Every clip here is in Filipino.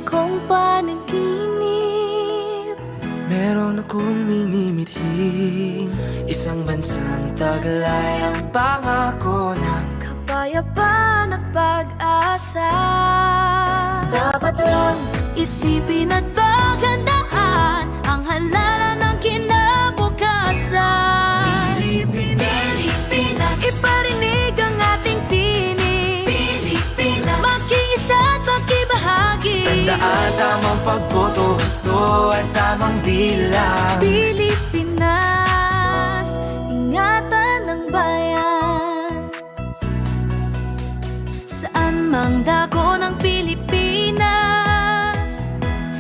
akong panaginip. Meron akong minimithing isang bansang taglay ang pangako ng kapayapaan at pag-asa. dapat lang Isipin at paghandaan ang halalan ng kinabukasan. Pilipinas, Iparinig ang ating tinig, Pilipinas, makiisa at makibahagi. tandaan tamang pagboto, gusto at tamang bilang. Pilipinas, ingatan ng bayan. Saan mang dako ng Pilipinas,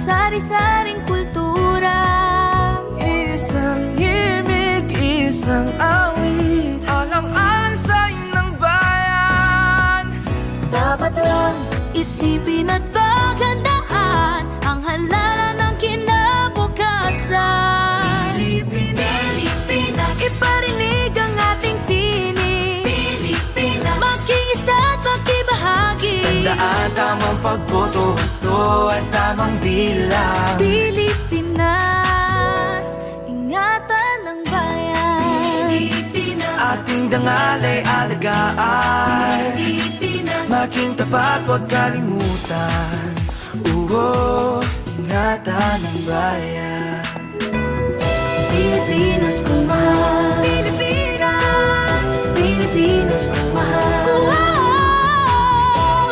sari-saring kultura. Isang himig, isang awit, alang-alang sa ng bayan. Dapat lang Isipin at paghandaan ang halalan ng kinabukasan. Pilipinas, Iparinig ang ating tinig, Pilipinas, makiisa at makibahagi. tandaan tamang pagboto, gusto at tamang bilang. Pilipinas, ingatan ng bayan. Ating dangal ay alagaan, maging tapat, huwag kalimutan. Ingatan ng bayan. Pilipinas kong mahal, Pilipinas, Pilipinas kong mahal,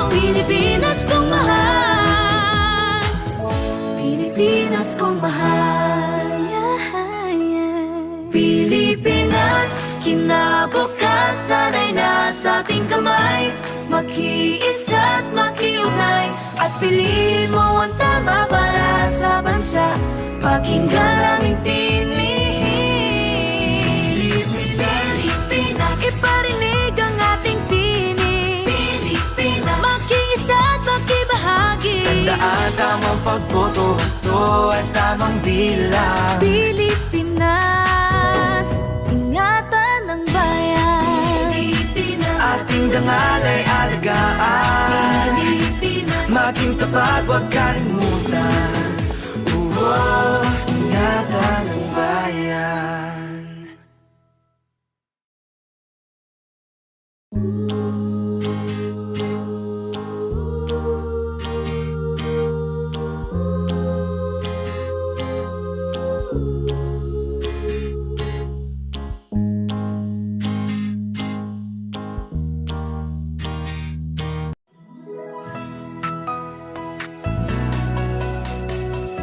Pilipinas kong mahal, Pilipinas kong mahal, Pilipinas, kinabukasan ay nasa ating kamay. Makiisa at makiugnay, at piliin mo ang tama para sa bansa. Pakinggan aming tinig, Pilipinas, iparinig ang ating tinig, Pilipinas, makiisa at makibahagi. tandaan tamang pagboto, gusto at tamang bilang. Pilipinas, ingatan ng bayan. Ating dangal ay alagaan, maging tapat, huwag kalimutan. Ingatan ng bayan.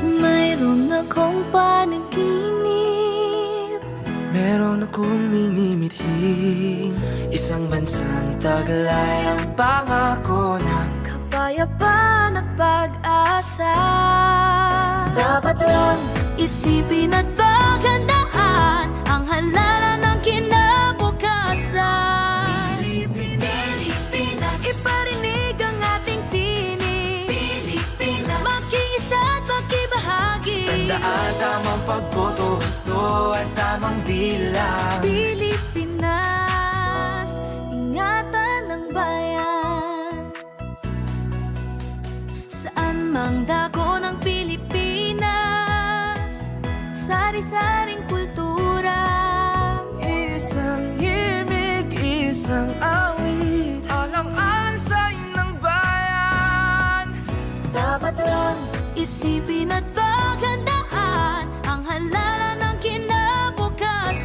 Mayroon akong panaginip, Meron akong minimithing isang bansang taglay ang pangako ng kapayapaan at pag-asa. dapat lang Isipin at paghandaan ang halalan ng kinabukasan. Pilipinas, Iparinig ang ating tinig, Pilipinas, makiisa at makibahagi. tandaan tamang pagboto, gusto at tamang bilang. Pilipinas, ingatan ng bayan. Saan mang dako ng Pilipinas, sari-saring kultura. Isang himig, isang awit, alang-alang sa ng bayan. Dapat lang Isipin at paghandaan ang halalan ng kinabukasan.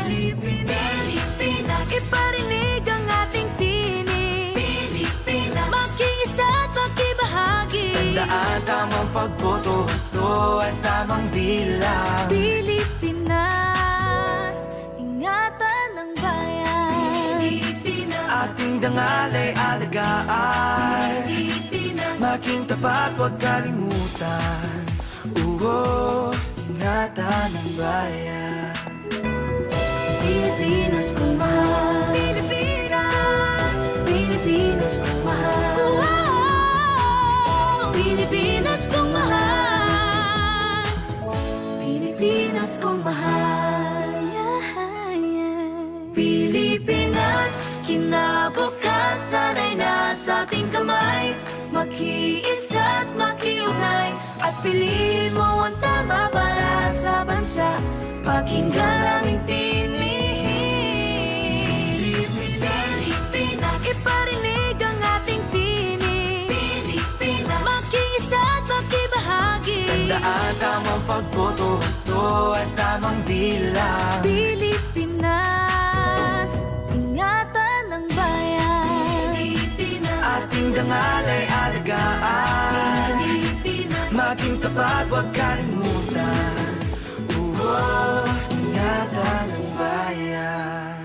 Pilipinas, Iparinig ang ating tinig, Pilipinas, makiisa at makibahagi. tandaan tamang pagboto, gusto at tamang bilang. Pilipinas, ingatan ng bayan. Ating dangal ay alagaan, maging tapat, huwag kalimutan. Ingatan ng bayan. Pilipinas kong mahal, Pilipinas, Pilipinas kong mahal, Pilipinas kong mahal, Pilipinas kong mahal, Pilipinas, kinabukasan ay nasa ating kamay. Makiisa at makiugnay at piliin mo ang tama para sa bansa. Pakinggan aming tinig, Pilipinas. Iparinig ang ating tinig, Pilipinas. Makiisa at makibahagi. Tandaan tamang pagboto, gusto at tamang bilang. Pilipinas, ingatan ng bayan. Ating dangal ay alagaan. Maging tapat, huwag kalimutan. Ingatan ng bayan.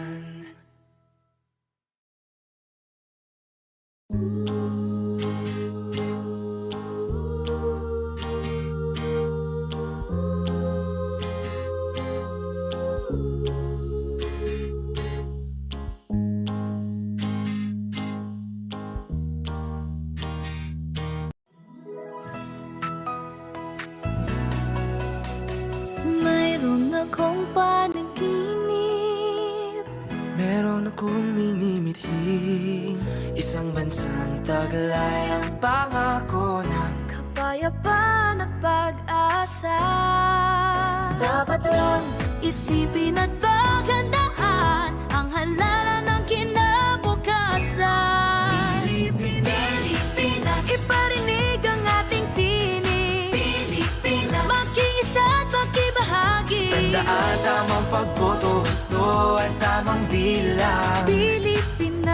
Mayroon akong panaginip, Meron akong minimithing isang bansang taglay ang pangako ng kapayapaan at pag-asa. Dapat lang isipin at paghandaan ang halalan ng kinabukasan. Pilipinas, iparinig ang ating tinig, Pilipinas. Makiisa at makibahagi. Tandaan tamang pagboto, gusto at tamang bilang. Pilipinas,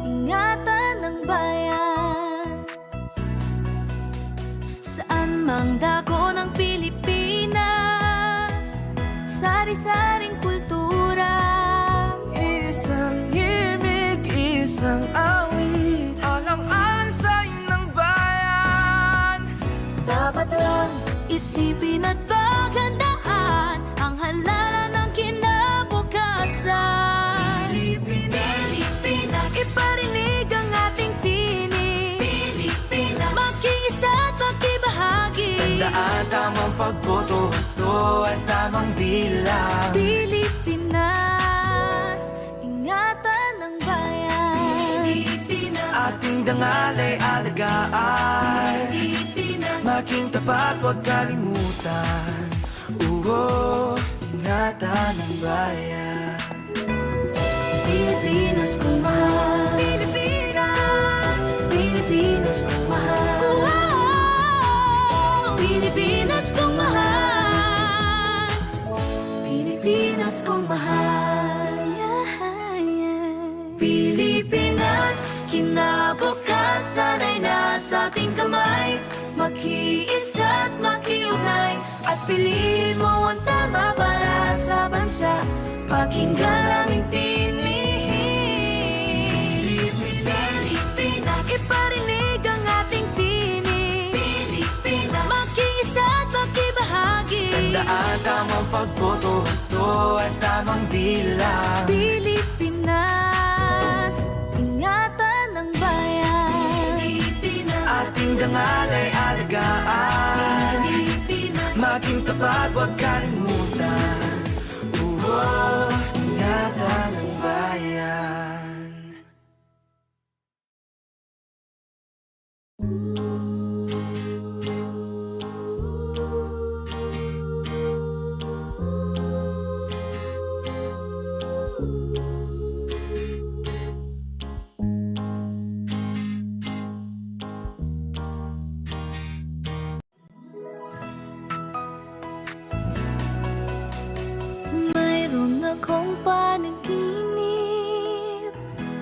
ingatan ng bayan. Saan mang dako ng Pilipinas, sari-saring kultura. Isang himig, isang awit, alang-alang sa ng bayan. Dapat lang isipin at paghandaan ang halalan ng kinabukasan. Pilipinas, iparinig ang ating tinig, Pilipinas. Makiisa at makibahagi. Tandaan tamang pagboto, gusto at tamang bilang. Pilipinas, ingatan ng bayan. Ating dangal ay alagaan. Maging tapat, huwag kalimutan. Ingatan ng bayan. Pilipinas kong mahal. Pilipinas, Pilipinas kong mahal. Pilipinas kong mahal. Pilipinas kong mahal. Pilipinas, kinabukasan ay nasa ating kamay. Makiisa at makiugnay at piliin mo ang tama para sa bansa. Pakinggan aming tinig, Pilipinas. Iparinig ang ating tinig, Pilipinas. Makiisa at makibahagi. Tandaan tamang pagboto, gusto at tamang bilang. Pilipinas, ingatan ng bayan. Ating dangal ay alagaan. Maging tapat, huwag kalimutan. Ingatan ng bayan. Mayroon akong panaginip,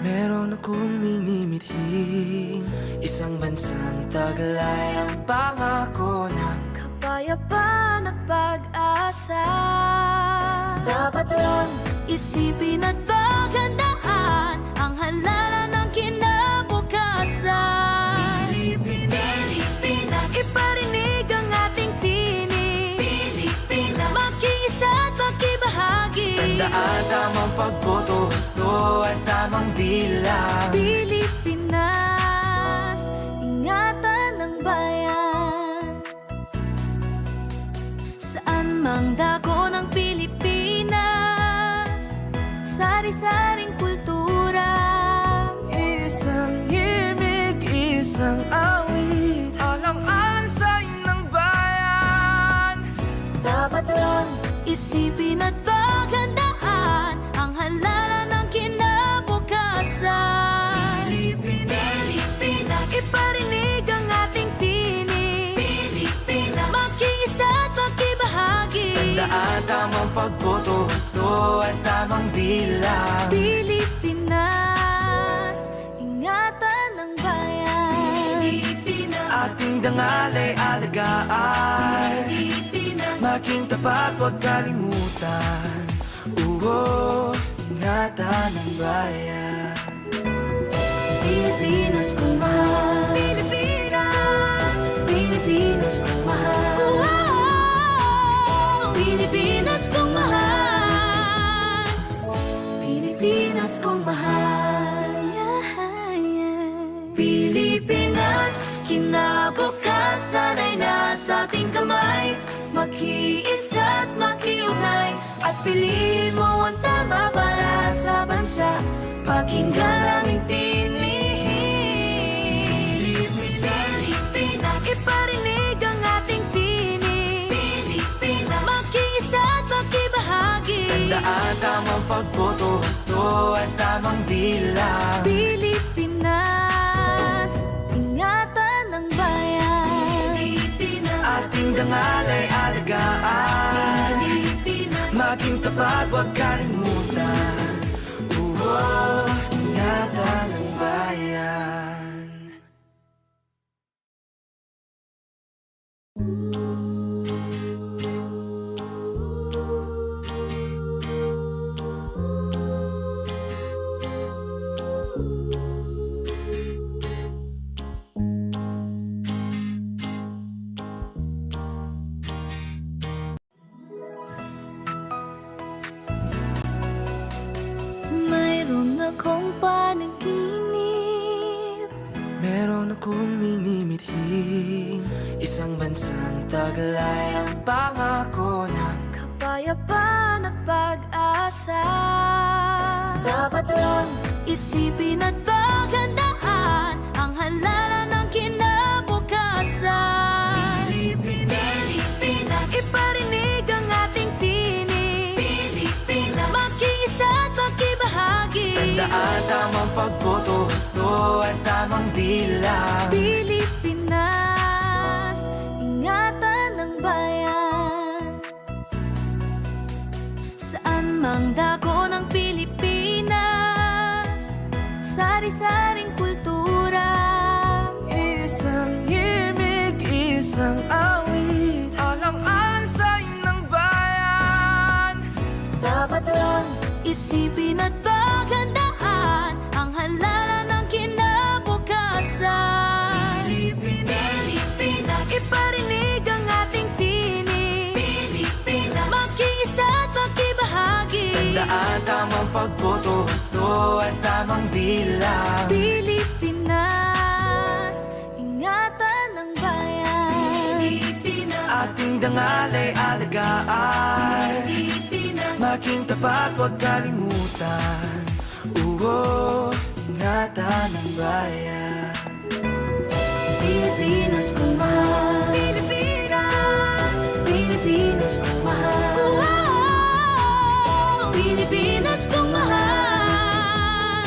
Meron akong minimithing isang bansang taglay ang pangako ng kapayapaan at pag-asa. Dapat lang isipin at paghandaan ang halalan ng kinabukasan. Pilipinas, iparinig ang ating tinig, Pilipinas. Makiisa at makibahagi. Tandaan tamang pagboto, gusto at tamang bilang. Pilipinas, ingatan ng bayan. Saan mang dako ng Pilipinas, sari-saring kultura. Isang himig, isang awit, alang Isipin at paghandaan ang halalan ng kinabukasan. Pilipinas, iparinig ang ating tinig. Pilipinas, makiisa at makibahagi. Tandaan tamang pagboto, gusto at tamang bilang. Pilipinas, ingatan ng bayan. Pilipinas, Ating dangal ay alagaan. Pilipinas, Maging tapat, huwag kalimutan. Ingatan ng bayan. Pilipinas kong mahal. Pilipinas, Pilipinas kong mahal. Pilipinas kong mahal. Pilipinas kong mahal. Pilipinas, kinabukasan ay nasa ating kamay. Makiisa at makiugnay, at piliin mo ang tama para sa bansa. Pakinggan aming tinig. Pilipinas, iparinig ang ating tinig. Pilipinas, makiisa at makibahagi. Tandaan tamang pagboto, gusto at tamang bilang. Pilipinas, ingatan ng bayan. Ating dangal ay alagaan. Maging tapat, huwag kalimutan. Ingatan ng bayan. Mayroon akong panaginip. Meron akong minimithing isang bansang taglay ang pangako ng Kapayapaan at pag-asa. Dapat lang isipin at paghandaan ang halalan ng kinabukasan. Pilipinas, iparinig ang ating tinig. Pilipinas, makiisa at makibahagi. Tandaan tamang pagboto, gusto at tamang bilang. Pilipinas, ingatan ng bayan. Saan mang dako ng Pilipinas, sari-saring kultura. Isang himig, isang awit, alang-alang sa ng bayan. Dapat lang isipin at paghandaan ang halalan ng kinabukasan. Pilipinas, iparinig ang ating tinig. Pilipinas, makiisa at makibahagi. Tandaan tamang pagboto, gusto at tamang bilang. Pilipinas, ingatan ng bayan. Ating dangal ay alagaan. Maging tapat, huwag kalimutan. Ingatan ng bayan. Pilipinas kong mahal. Pilipinas, Pilipinas kong mahal. Pilipinas kong mahal.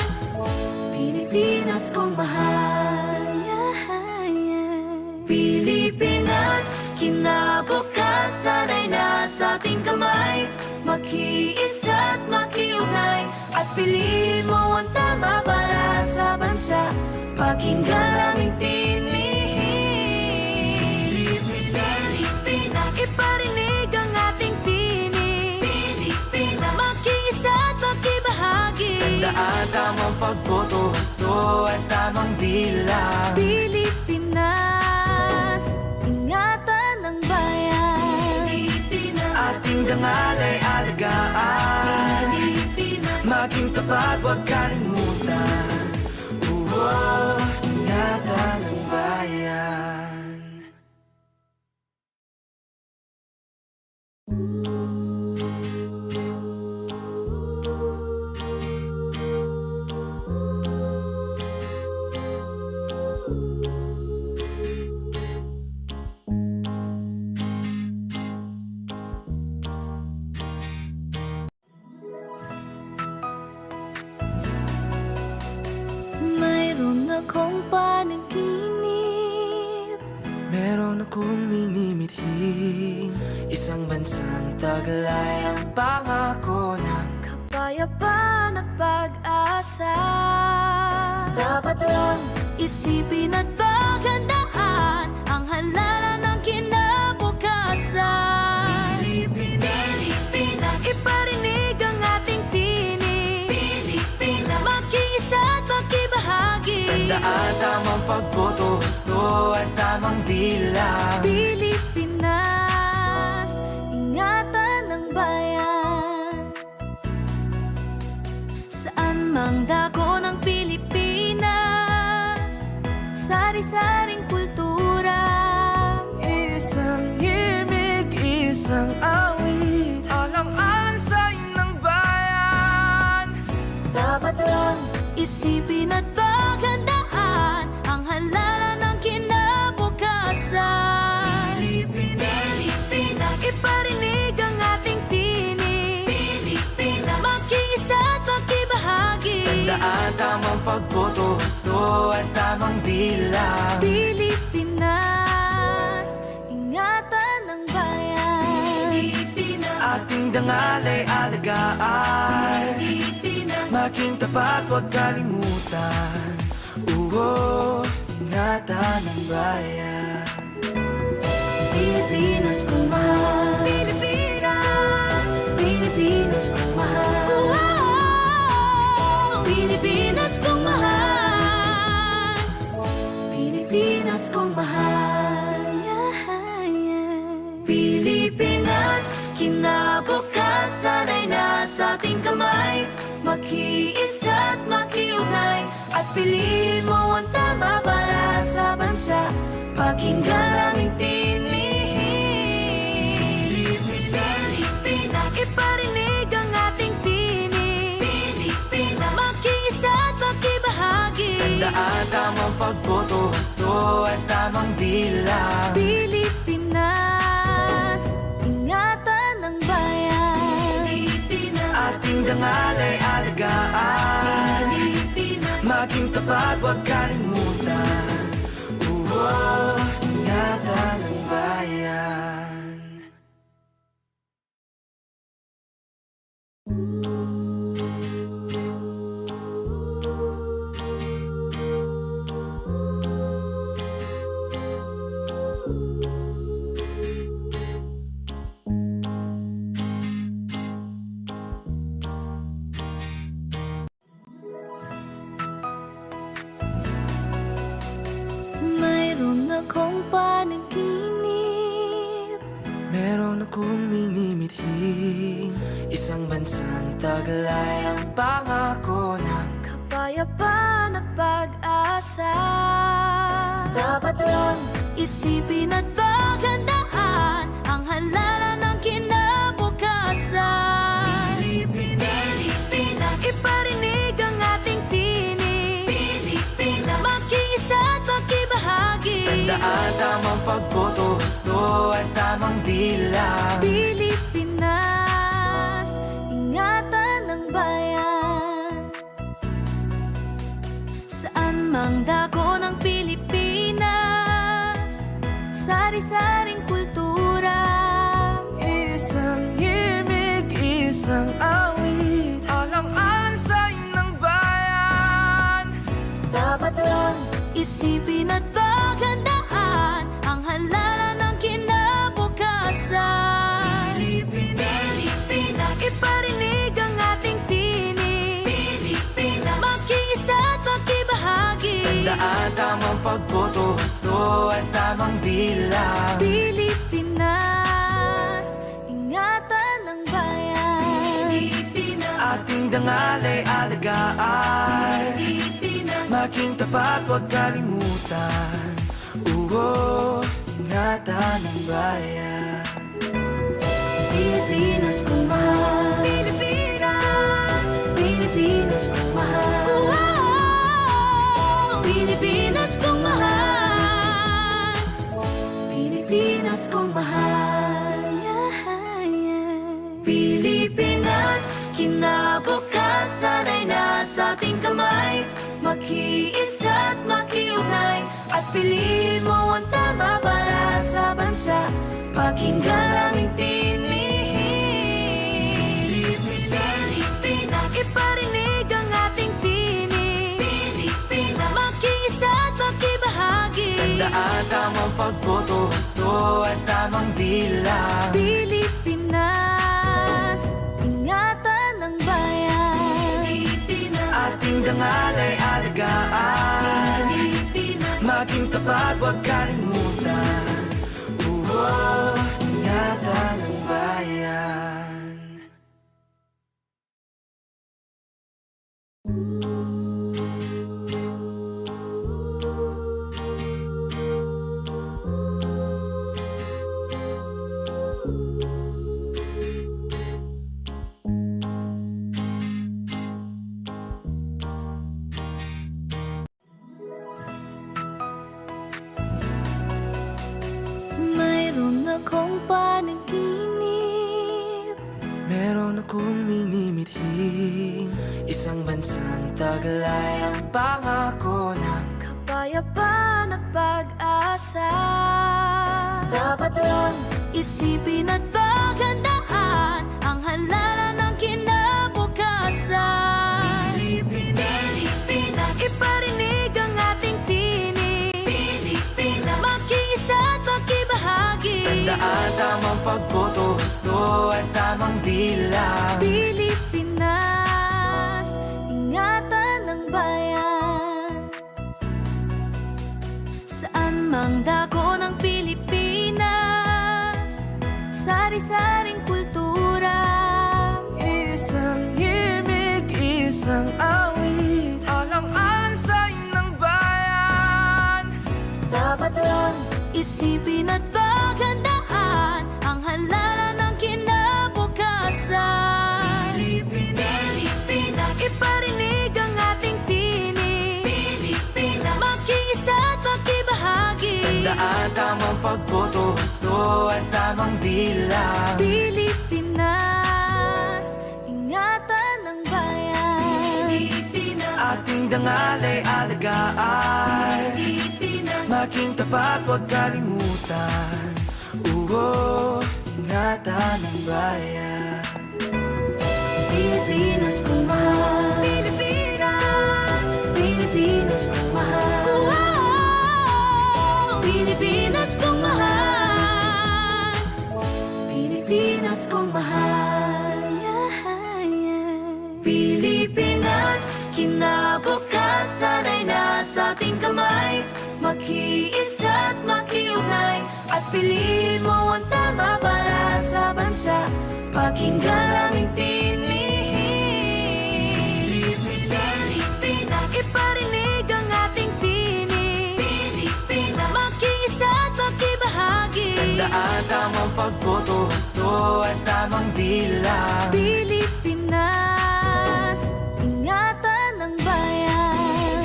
Pilipinas kong mahal. Pilipinas, kinabukasan ay nasa ating kamay. Makiisa at makiugnay, at piliin mo ang tama para sa bansa. Pakinggan aming tinig. Pilipinas, iparinig ang ating tinig. Pilipinas, makiisa at makibahagi. Tandaan tamang pagboto, gusto at tamang bilang. Pilipinas, ingatan ng bayan. Ating dangal ay alagaan. Maging tapat, huwag kalimutan. Ingatan ng bayan. akong panaginip. Meron akong minimithing isang bansang taglay ang pangako ng Kapayapaan at pag-asa. Dapat lang isipin at paghandaan ang halalan ng kinabukasan. Pilipinas, iparinig ang ating tinig. Pilipinas, makiisa at makibahagi. Tandaan tamang pagboto, gusto at tamang bilang. Pilipinas, ingatan ng bayan. Saan mang dako ng Pilipinas, sari-saring kultura. Isang himig, isang awit, alang-alang sa inang bayan. Dapat lang isipin at paghandaan ang halalan ng kinabukasan. Pilipinas, iparinig ang ating tinig. Pilipinas, makiisa at makibahagi. Tandaan tamang pagboto, gusto at tamang bilang. Pilipinas, ingatan ng bayan. Ating dangal ay alagaan. Maging tapat, huwag kalimutan. Ingatan ng bayan. Pilipinas kong mahal. Pilipinas, Pilipinas kong mahal. Pilipinas kong mahal. Pilipinas kong mahal. Pilipinas, kinabukasan ay nasa ating kamay. Makiisa at makiugnay, at piliin mo ang tama para sa bansa. Pakinggan aming tinig. Pilipinas, iparinig ang ating tinig. Pilipinas, makiisa at makibahagi. Tandaan tamang pagboto, gusto at tamang bilang. Pilipinas, ingatan ng bayan. Ating dangal ay alagaan. Maging tapat, huwag kalimutan. Ingatan ng bayan. Mayroon akong panaginip. Meron akong minimithing isang bansang taglay ang pangako ng Kapayapaan at pag-asa. Dapat lang isipin at paghandaan ang halalan ng kinabukasan. Pilipinas, iparinig ang ating tinig. Pilipinas, makiisa at makibahagi. Tandaan tamang pagboto, gusto at tamang bilang. Pilipinas, ingatan ng bayan. Saan mang dako ng Pilipinas, sari-saring kultura. Isang himig, isang awit, alang-alang sa inang bayan. Dapat lang isipin at paghandaan ang halalan ng kinabukasan. Pilipinas, iparinig ang ating tinig. Pilipinas, makiisa at makibahagi. Tandaan tamang pagboto, gusto at tamang bilang. Pilipinas, ingatan ng bayan. Ating dangal ay alagaan. Maging tapat, huwag kalimutan. Ingatan ng bayan. Pilipinas kong mahal. Pilipinas, Pilipinas kong mahal. Pilipinas kong mahal. Pilipinas kong mahal. Pilipinas, kinabukasan ay nasa ating kamay. Makiisa at piliin mo ang tama para sa bansa. Pakinggan aming tinig, Pilipinas. Iparinig ang ating tinig, Pilipinas. Makiisa at makibahagi. Tandaan tamang pagboto, gusto at tamang bilang. Pilipinas, ingatan ng bayan. Pilipinas, Ating dangal ay alagaan. Pilipinas, Maging tapat, huwag kalimutan. Ingatan ng bayan. mayroon akong panaginip. Meron akong minimithing isang bansang taglay ang pangako na Kapayapaan at pag-asa. Dapat lang isipin at paghandaan ang halalan ng kinabukasan. Pilipinas, iparinig ang ating tinig, Pilipinas. Makiisa at makibahagi. tandaan tamang pagboto, gusto at tamang bilang. Pilipinas, ingatan ng bayan. Saan mang dako ng Pilipinas, sari-saring kultura. Isang himig, isang awit, alang-alang sa ng bayan. Dapat lang isipin at paghandaan ang halalan ng kinabukasan. Pilipinas, iparinig ang ating tinig, Pilipinas. Makiisa at makibahagi. Tandaan tamang pagboto, gusto at tamang bilang. Pilipinas, ingatan ng bayan. Ating dangal ay alagaan. Maging tapat, huwag kalimutan. Ingatan ng bayan. Pilipinas kong mahal. Pilipinas, Pilipinas kong mahal. Pilipinas kong mahal. Pilipinas kong mahal. Pilipinas, kinabukasan ay nasa ating kamay. Makiisa at makiugnay, at piliin mo ang tama para sa bansa. Pakinggan aming tinig, Pilipinas. Iparinig ang ating tinig, Pilipinas. Makiisa at makibahagi. Tandaan tamang pagboto, gusto at tamang bilang. Pilipinas, ingatan ng bayan.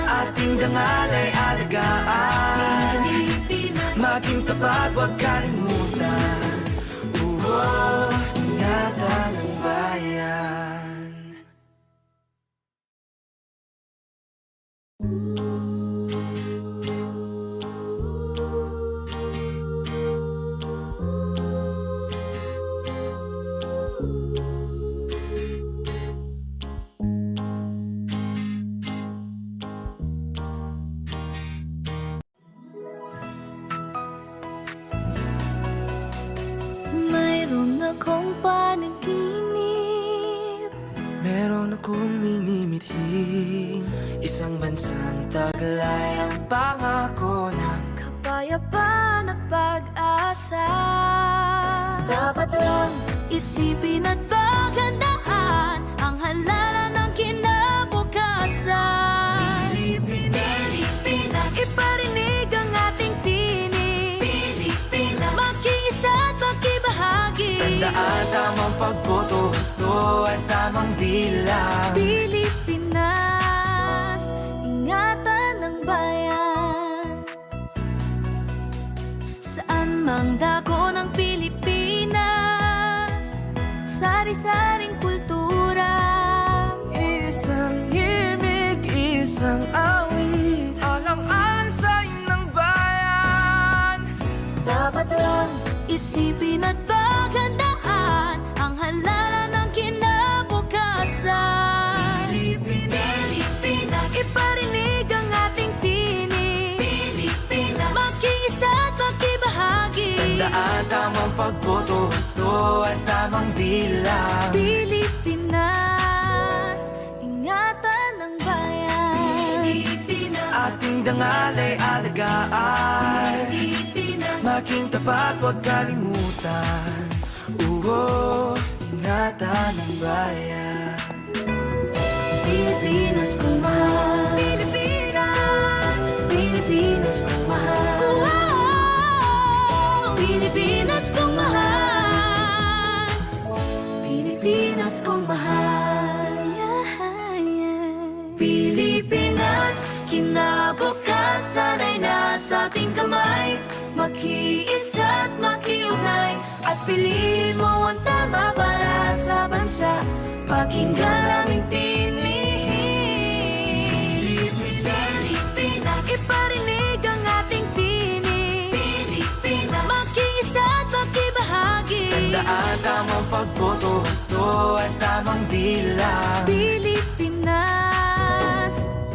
Ating dangal ay alagaan. Maging tapat, huwag kalimutan. Ingatan ng bayan. Mayroon akong panaginip. Meron akong minimithing isang bansang taglay ang pangako na Kapayapaan at pag-asa. Dapat lang isipin at paghandaan ang halalan ng kinabukasan. Pilipinas, iparinig ang ating tinig, Pilipinas. Makiisa at makibahagi. tandaan tamang pagboto, gusto at tamang bilang. Pilipinas, ingatan ng bayan. Saan mang dako ng Pilipinas, sari-saring kultura. Isang himig, isang awit, alang-alang sa Tandaan, tamang pagboto, gusto at tamang bilang. Pilipinas, ingatan ng bayan. Pilipinas, Ating dangal ay alagaan. Pilipinas, Maging tapat, huwag kalimutan. Ingatan ng bayan. Pilipinas kong mahal. Pilipinas, Pilipinas kong mahal. Pilipinas kong mahal. Pilipinas kong mahal. Pilipinas, kinabukasan ay nasa ating kamay. Makiisa at makiugnay, at piliin mo ang tama para sa bansa. Pakinggan aming tinig. Pilipinas, iparinig ang ating tinig. Pilipinas, makiisa at makibahagi. Tandaan, tamang pagboto, gusto at tamang bilang. Pilipinas,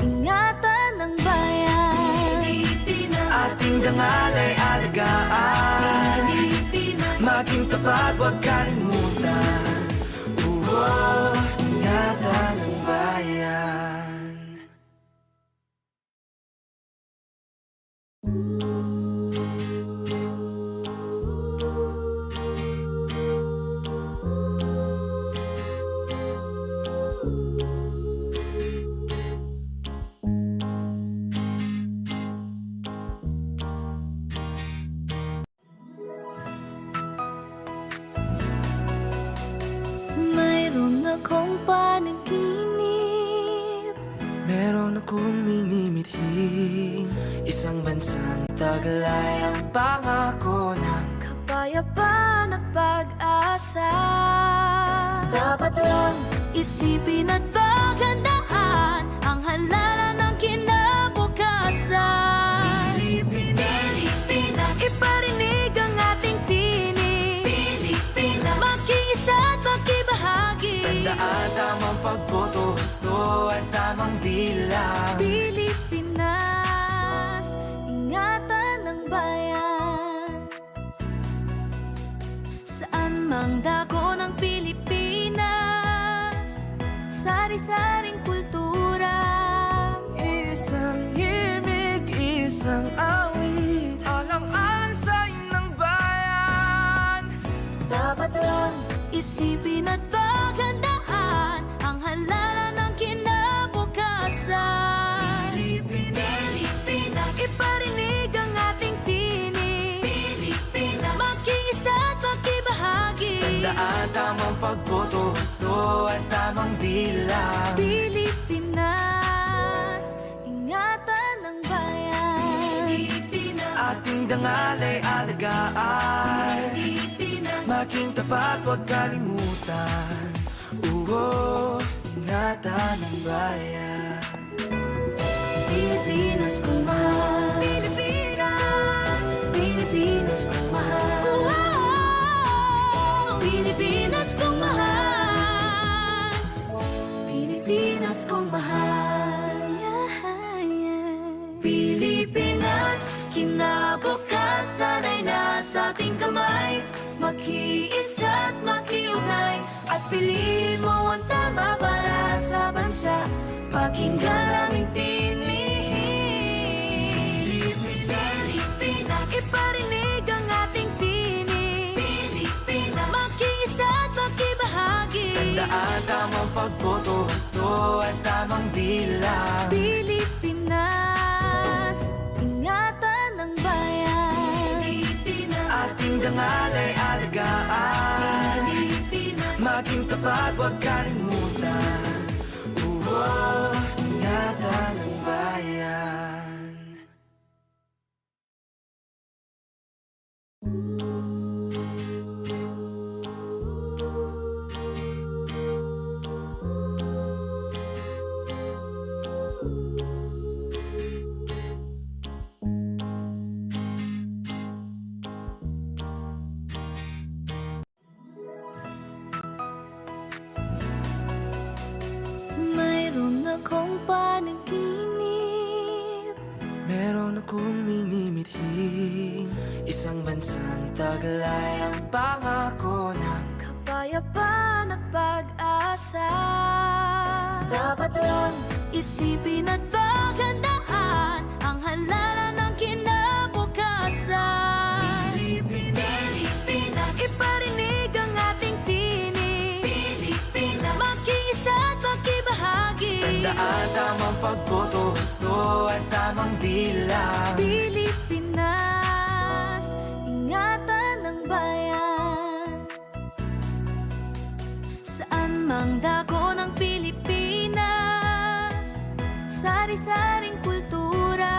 ingatan ng bayan. Pilipinas, Ating dangal ay alagaan. Pilipinas, Maging tapat, huwag kalimutan. Ingatan ng bayan. mayroon akong panaginip. Meron akong minimithing isang bansang taglay ang pangako ng Kapayapaan at pag-asa, dapat lang isipin at paghandaan ang halalan ng kinabukasan. Pilipinas, iparinig ang ating tinig. Pilipinas, makiisa at makibahagi. Tandaan, tamang pagboto, gusto at tamang bilang. Pilipinas, ingatan ng bayan. Saan mang dako ng Pilipinas, sari-saring kultura. Isang himig, isang awit, alang-alang sa ng bayan. Dapat lang isipin at paghandaan ang halalan ng kinabukasan. Pilipinas, iparinig ang ating tinig. Pilipinas, makiisa at makibahagi. Tandaan, tamang pagboto, gusto at tamang bilang. Pilipinas, ingatan ng bayan. Ating dangal ay alagaan. Maging tapat, huwag kalimutan. Ingatan ng bayan. Pilipinas kong mahal. Pilipinas, Pilipinas kong mahal. Pilipinas kong mahal. Pilipinas kong mahal. Pilipinas, kinabukasan ay nasa ating kamay. Makiisa at makiugnay, at piliin mo ang tama para sa bansa. Pakinggan aming tinig. Pilipinas, iparinig ang ating tinig. Pilipinas, makiisa at makibahagi. Tandaan, tamang pagboto, gusto at tamang bilang. Pilipinas, ingatan ng bayan. Ating dangal ay alagaan. Maging tapat, huwag kalimutan. Ingatan ng bayan. Mayroon akong panaginip. Meron akong minimithing Isang bansang taglay ang pangako ng kapayapaan at pag-asa. Dapat lang isipin at paghandaan ang halalan ng kinabukasan. Pilipinas, iparinig ang ating tinig. Pilipinas, makiisa at makibahagi. Tandaan tamang pagboto, gusto at tamang bilang. Pilipinas, ingatan ng bayan. Saan mang dako ng Pilipinas, sari-saring kultura.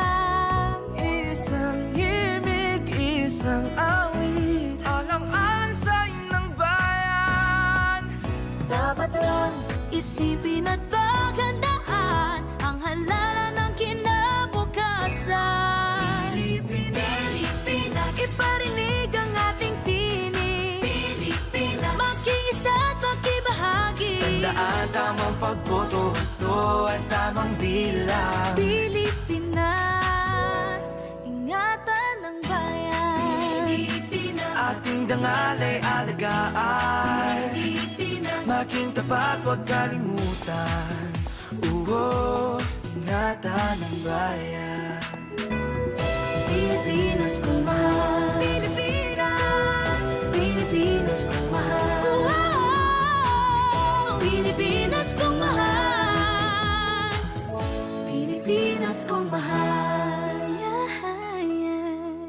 Isang himig, isang awit, alang-alang sa ng bayan. Dapat lang isipin at paghandaan ang halalan ng kinabukasan. Pilipinas, iparinig ang ating tinig. Pilipinas, makiisa at makibahagi. Tandaan tamang pagboto, gusto at tamang bilang. Pilipinas, ingatan ng bayan. Ating dangal ay alagaan. Maging tapat, huwag kalimutan. Ingatan ng bayan. Pilipinas kong mahal. Pilipinas, Pilipinas kong mahal. Pilipinas kong mahal. Pilipinas kong mahal.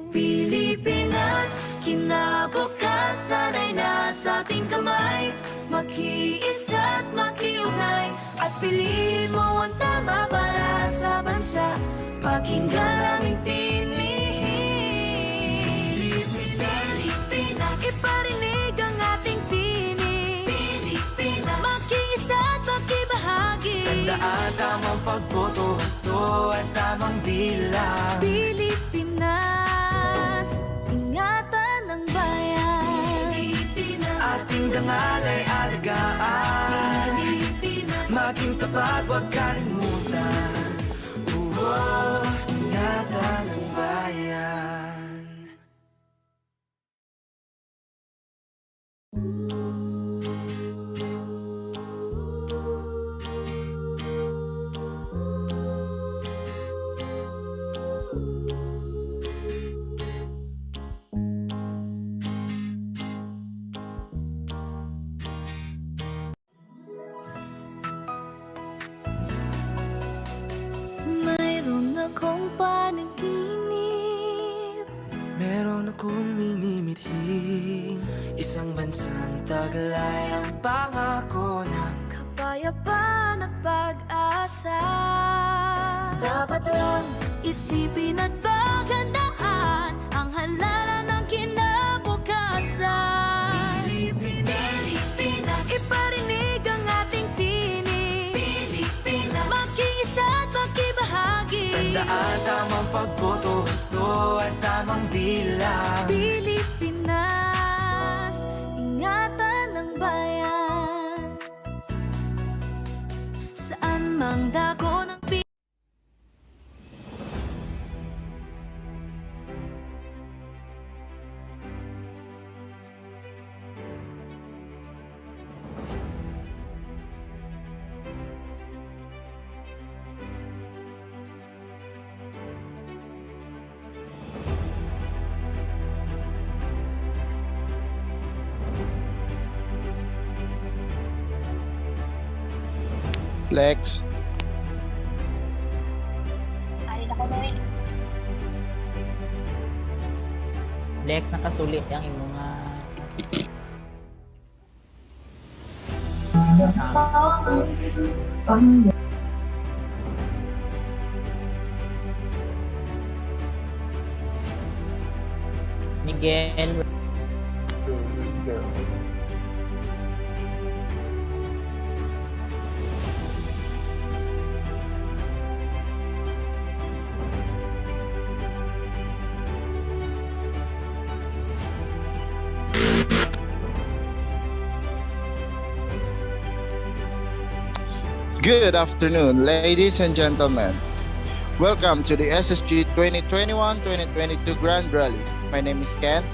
Pilipinas, kinabukasan ay nasa ating kamay. Makiisa at makiugnay, at piliin mo ang tama para sa bansa. Pakinggan aming tinig. Pilipinas, iparinig ang ating tinig. Pilipinas, makiisa at makibahagi. Tandaan tamang pagboto, gusto at tamang bilang. Pilipinas, ingatan ng bayan. Ating dangal ay alagaan. Maging tapat, huwag kalimutan. Ingatan ng bayan. Mayroon akong panaginip. Meron akong minimithing isang bansang taglay ang pangako ng Kapayapaan at pag-asa. Dapat lang isipin at paghandaan ang halalan ng kinabukasan. Pilipinas, iparinig ang ating tinig. Pilipinas, makiisa at makibahagi. Tandaan tamang pagboto, gusto at tamang bilang. Pilipinas, ingatan ng bayan. Saan mang dako ng Lex, Lex, nakasulit ang imong Miguel. Good afternoon, ladies and gentlemen. Welcome to the SSG 2021-2022 Grand Rally. My name is Ken.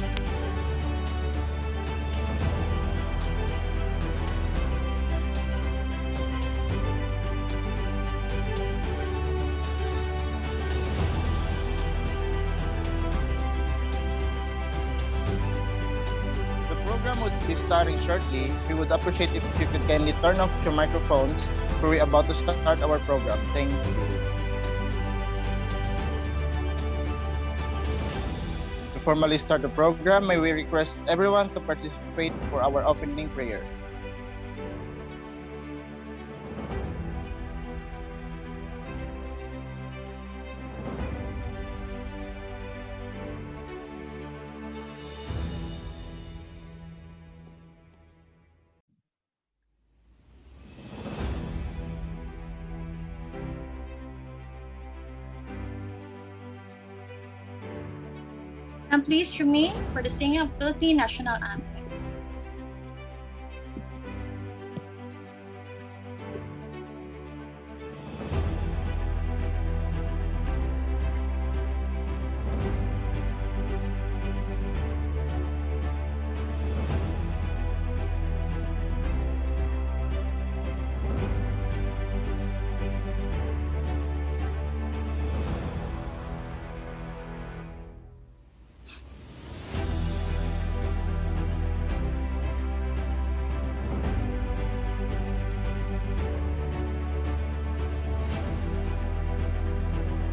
The program would be starting shortly. We would appreciate if you could kindly turn off your microphones, for we're about to start our program. Thank you. To formally start the program, may we request everyone to participate for our opening prayer. And please remain for the singing of Philippine National Anthem.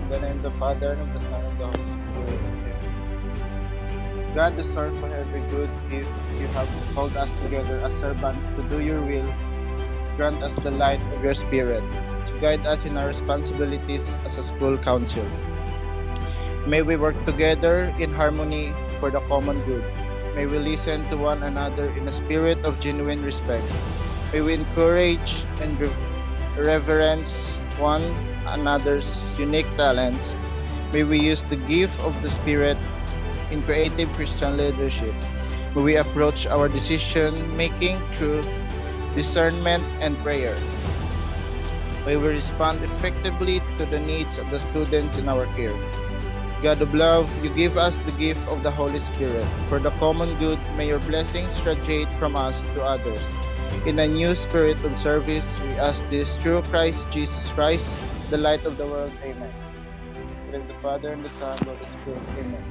In the name of the Father, and of the Son, and of the Holy Spirit. Amen. God, the source of every good gift, you have called us together as servants to do your will. Grant us the light of your Spirit to guide us in our responsibilities as a school council. May we work together in harmony for the common good. May we listen to one another in a spirit of genuine respect. May we encourage and reverence one another's unique talents. May we use the gift of the Spirit in creative Christian leadership. May we approach our decision making through discernment and prayer. May we respond effectively to the needs of the students in our care. God of love, you give us the gift of the Holy Spirit. For the common good, may your blessings radiate from us to others. In a new spirit of service, we ask this through Christ Jesus Christ, the light of the world. Amen. In the name of the Father, and the Son, and of the Spirit. Amen.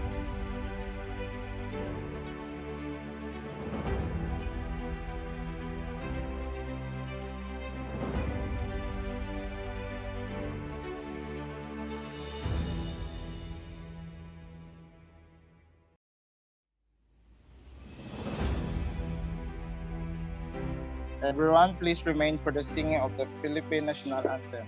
Everyone, please remain for the singing of the Philippine National Anthem.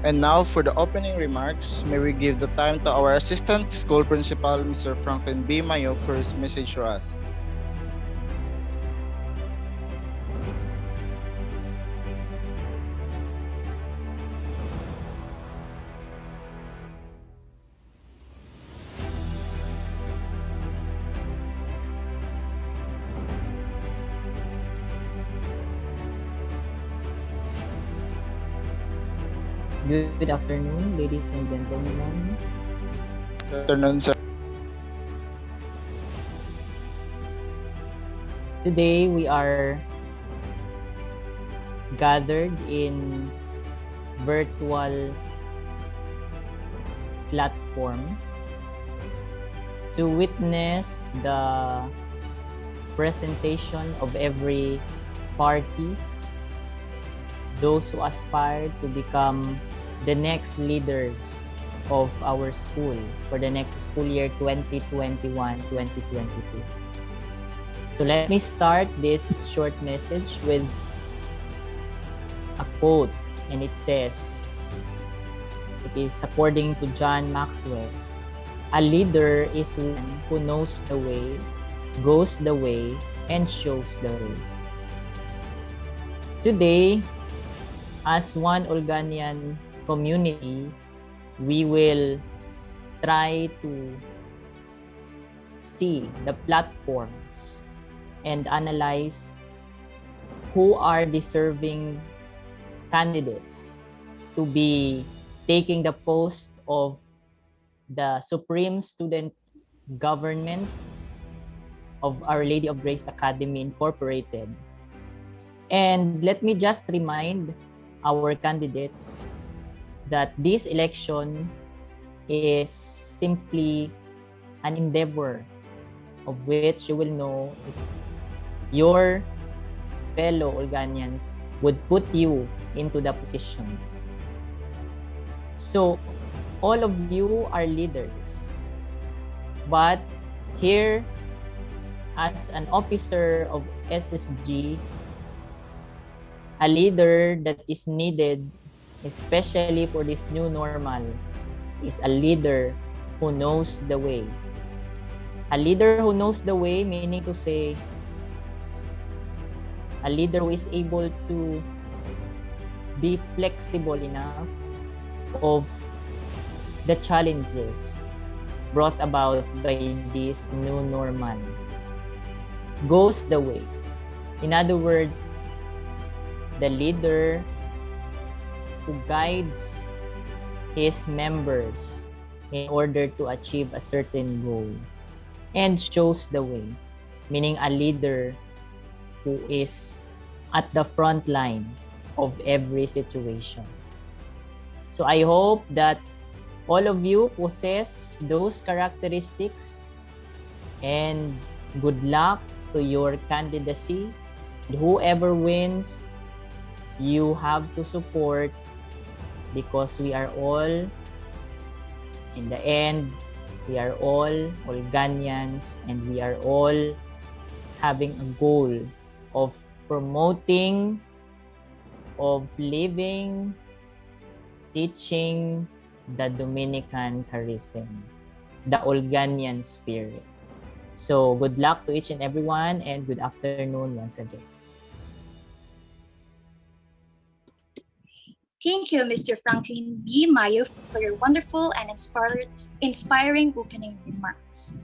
And now for the opening remarks, may we give the time to our Assistant School Principal, Mr. Franklin B. Mayo, for his message to us. Good afternoon, ladies and gentlemen. Good afternoon, sir. Today we are gathered in virtual platform to witness the presentation of every party, those who aspire to become the next leaders of our school for the next school year 2021-2022. So let me start this short message with a quote, and it says, it is according to John Maxwell, "A leader is one who knows the way, goes the way, and shows the way." Today, as one Olganian community, we will try to see the platforms and analyze who are deserving candidates to be taking the post of the Supreme Student Government of Our Lady of Grace Academy Incorporated. And let me just remind our candidates that this election is simply an endeavor of which you will know if your fellow Olganians would put you into the position. So all of you are leaders, but here as an officer of SSG, a leader that is needed, especially for this new normal, is a leader who knows the way. A leader who knows the way, meaning to say, a leader who is able to be flexible enough of the challenges brought about by this new normal. Goes the way. In other words, the leader who guides his members in order to achieve a certain goal and shows the way, meaning a leader who is at the front line of every situation. So I hope that all of you possess those characteristics, and good luck to your candidacy. Whoever wins, you have to support, because we are all, in the end, we are all Olganians, and we are all having a goal of promoting, of living, teaching the Dominican charism, the Olganian spirit. So good luck to each and everyone, and good afternoon once again. Thank you, Mr. Franklin B. Mayo, for your wonderful and inspiring opening remarks.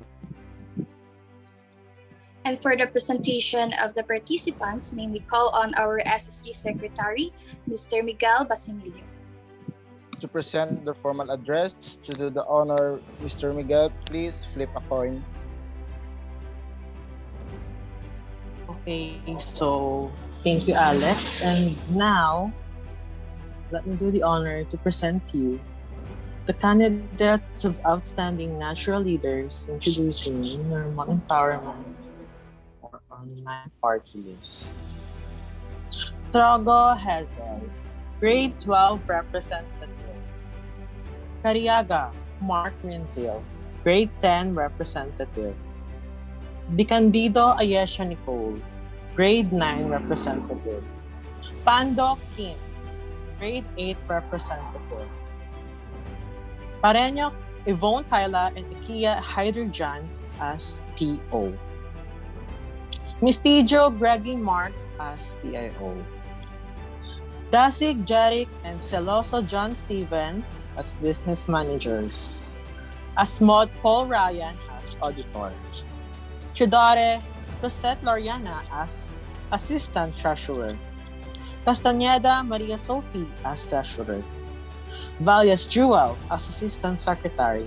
And for the presentation of the participants, may we call on our SSG Secretary, Mr. Miguel Basimilio. To present the formal address, to do the honor, Mr. Miguel, please flip a coin. Okay, so thank you, Alex. And now, let me do the honor to present to you the candidates of outstanding natural leaders introducing normal empowerment or online party list. Trogo Hazel, grade 12 representative. Cariaga, Mark Rinzil, grade 10 representative. Di Candido Ayesha Nicole, grade 9 representative. Pando Kim, Grade 8 representative. Pareño Yvonne Tyla and Ikia Hydrojan as PO. Mistijo Greggy Mark as PIO. Dasig Jeric and Celoso John Steven as business managers. Asmod Paul Ryan as auditor. Chidore Cosette Loriana as assistant treasurer. Castañeda Maria Sophie as treasurer. Valles Jewel as assistant secretary.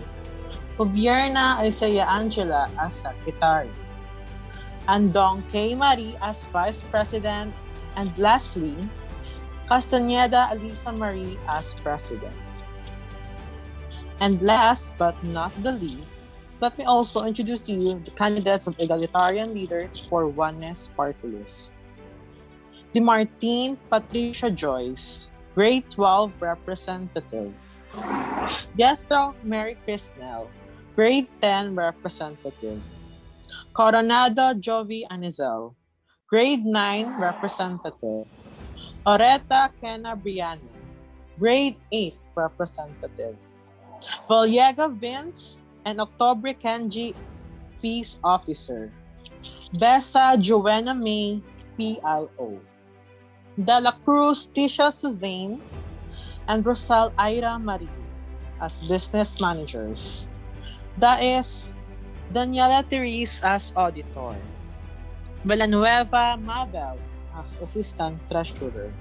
Pubierna Isaiah Angela as secretary. Andong K. Marie as vice president. And lastly, Castañeda Alisa Marie as president. And last but not the least, let me also introduce to you the candidates of egalitarian leaders for Oneness Party List. DeMartine Patricia Joyce, Grade 12 Representative. Diestro Mary Crisnell, Grade 10 Representative. Coronado Jovi Anizel, Grade 9 Representative. Oreta Kena Brianna, Grade 8 Representative. Vallega Vince and October Kenji, Peace Officer. Bessa Joanna May, PIO. De La Cruz Tisha Suzanne and Rosal Ira Marie as business managers. Daes Daniela Therese as auditor. Villanueva Mabel as assistant treasurer.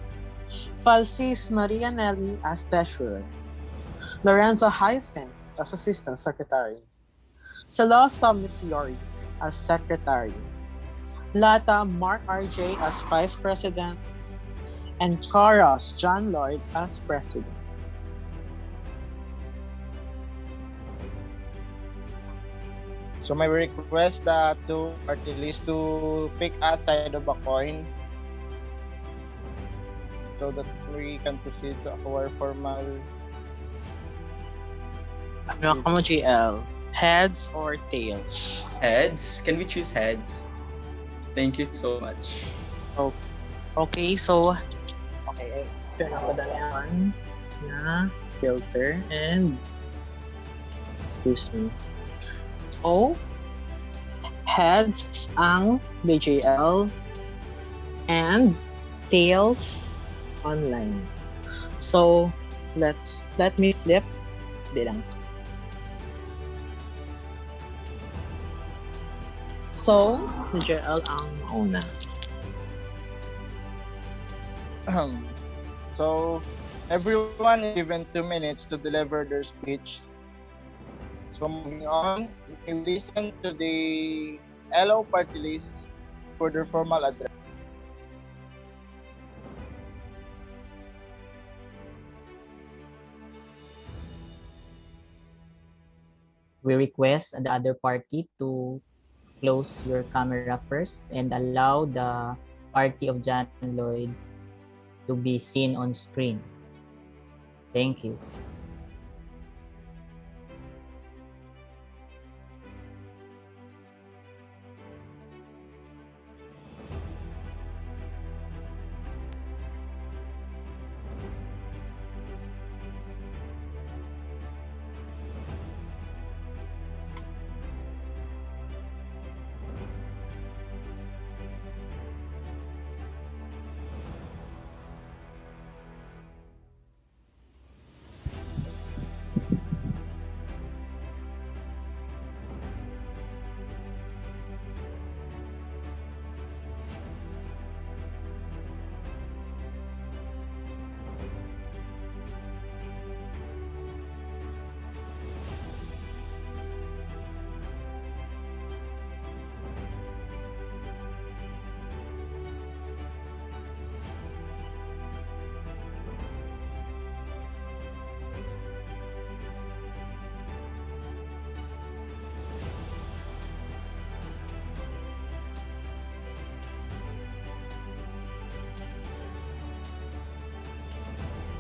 Falsis Maria Nelly as treasurer. Lorenzo Hyacinth as assistant secretary. Celoso Mitziori as secretary. Lata Mark RJ as vice president. And Coros John Lloyd as president. So may request the two party list to pick a side of a coin so that we can proceed to our formal. Ano ka mo, GL? Heads or tails? Heads? Can we choose heads? Thank you so much. Okay, so turn off the dalayan na filter and excuse me. So, heads ang BJL and tails online. So, let me flip. Bilang. So, BJL ang mauna. So, everyone is given 2 minutes to deliver their speech. So, moving on, we listen to the LO party list for their formal address. We request the other party to close your camera first and allow the party of John Lloyd to be seen on screen. Thank you.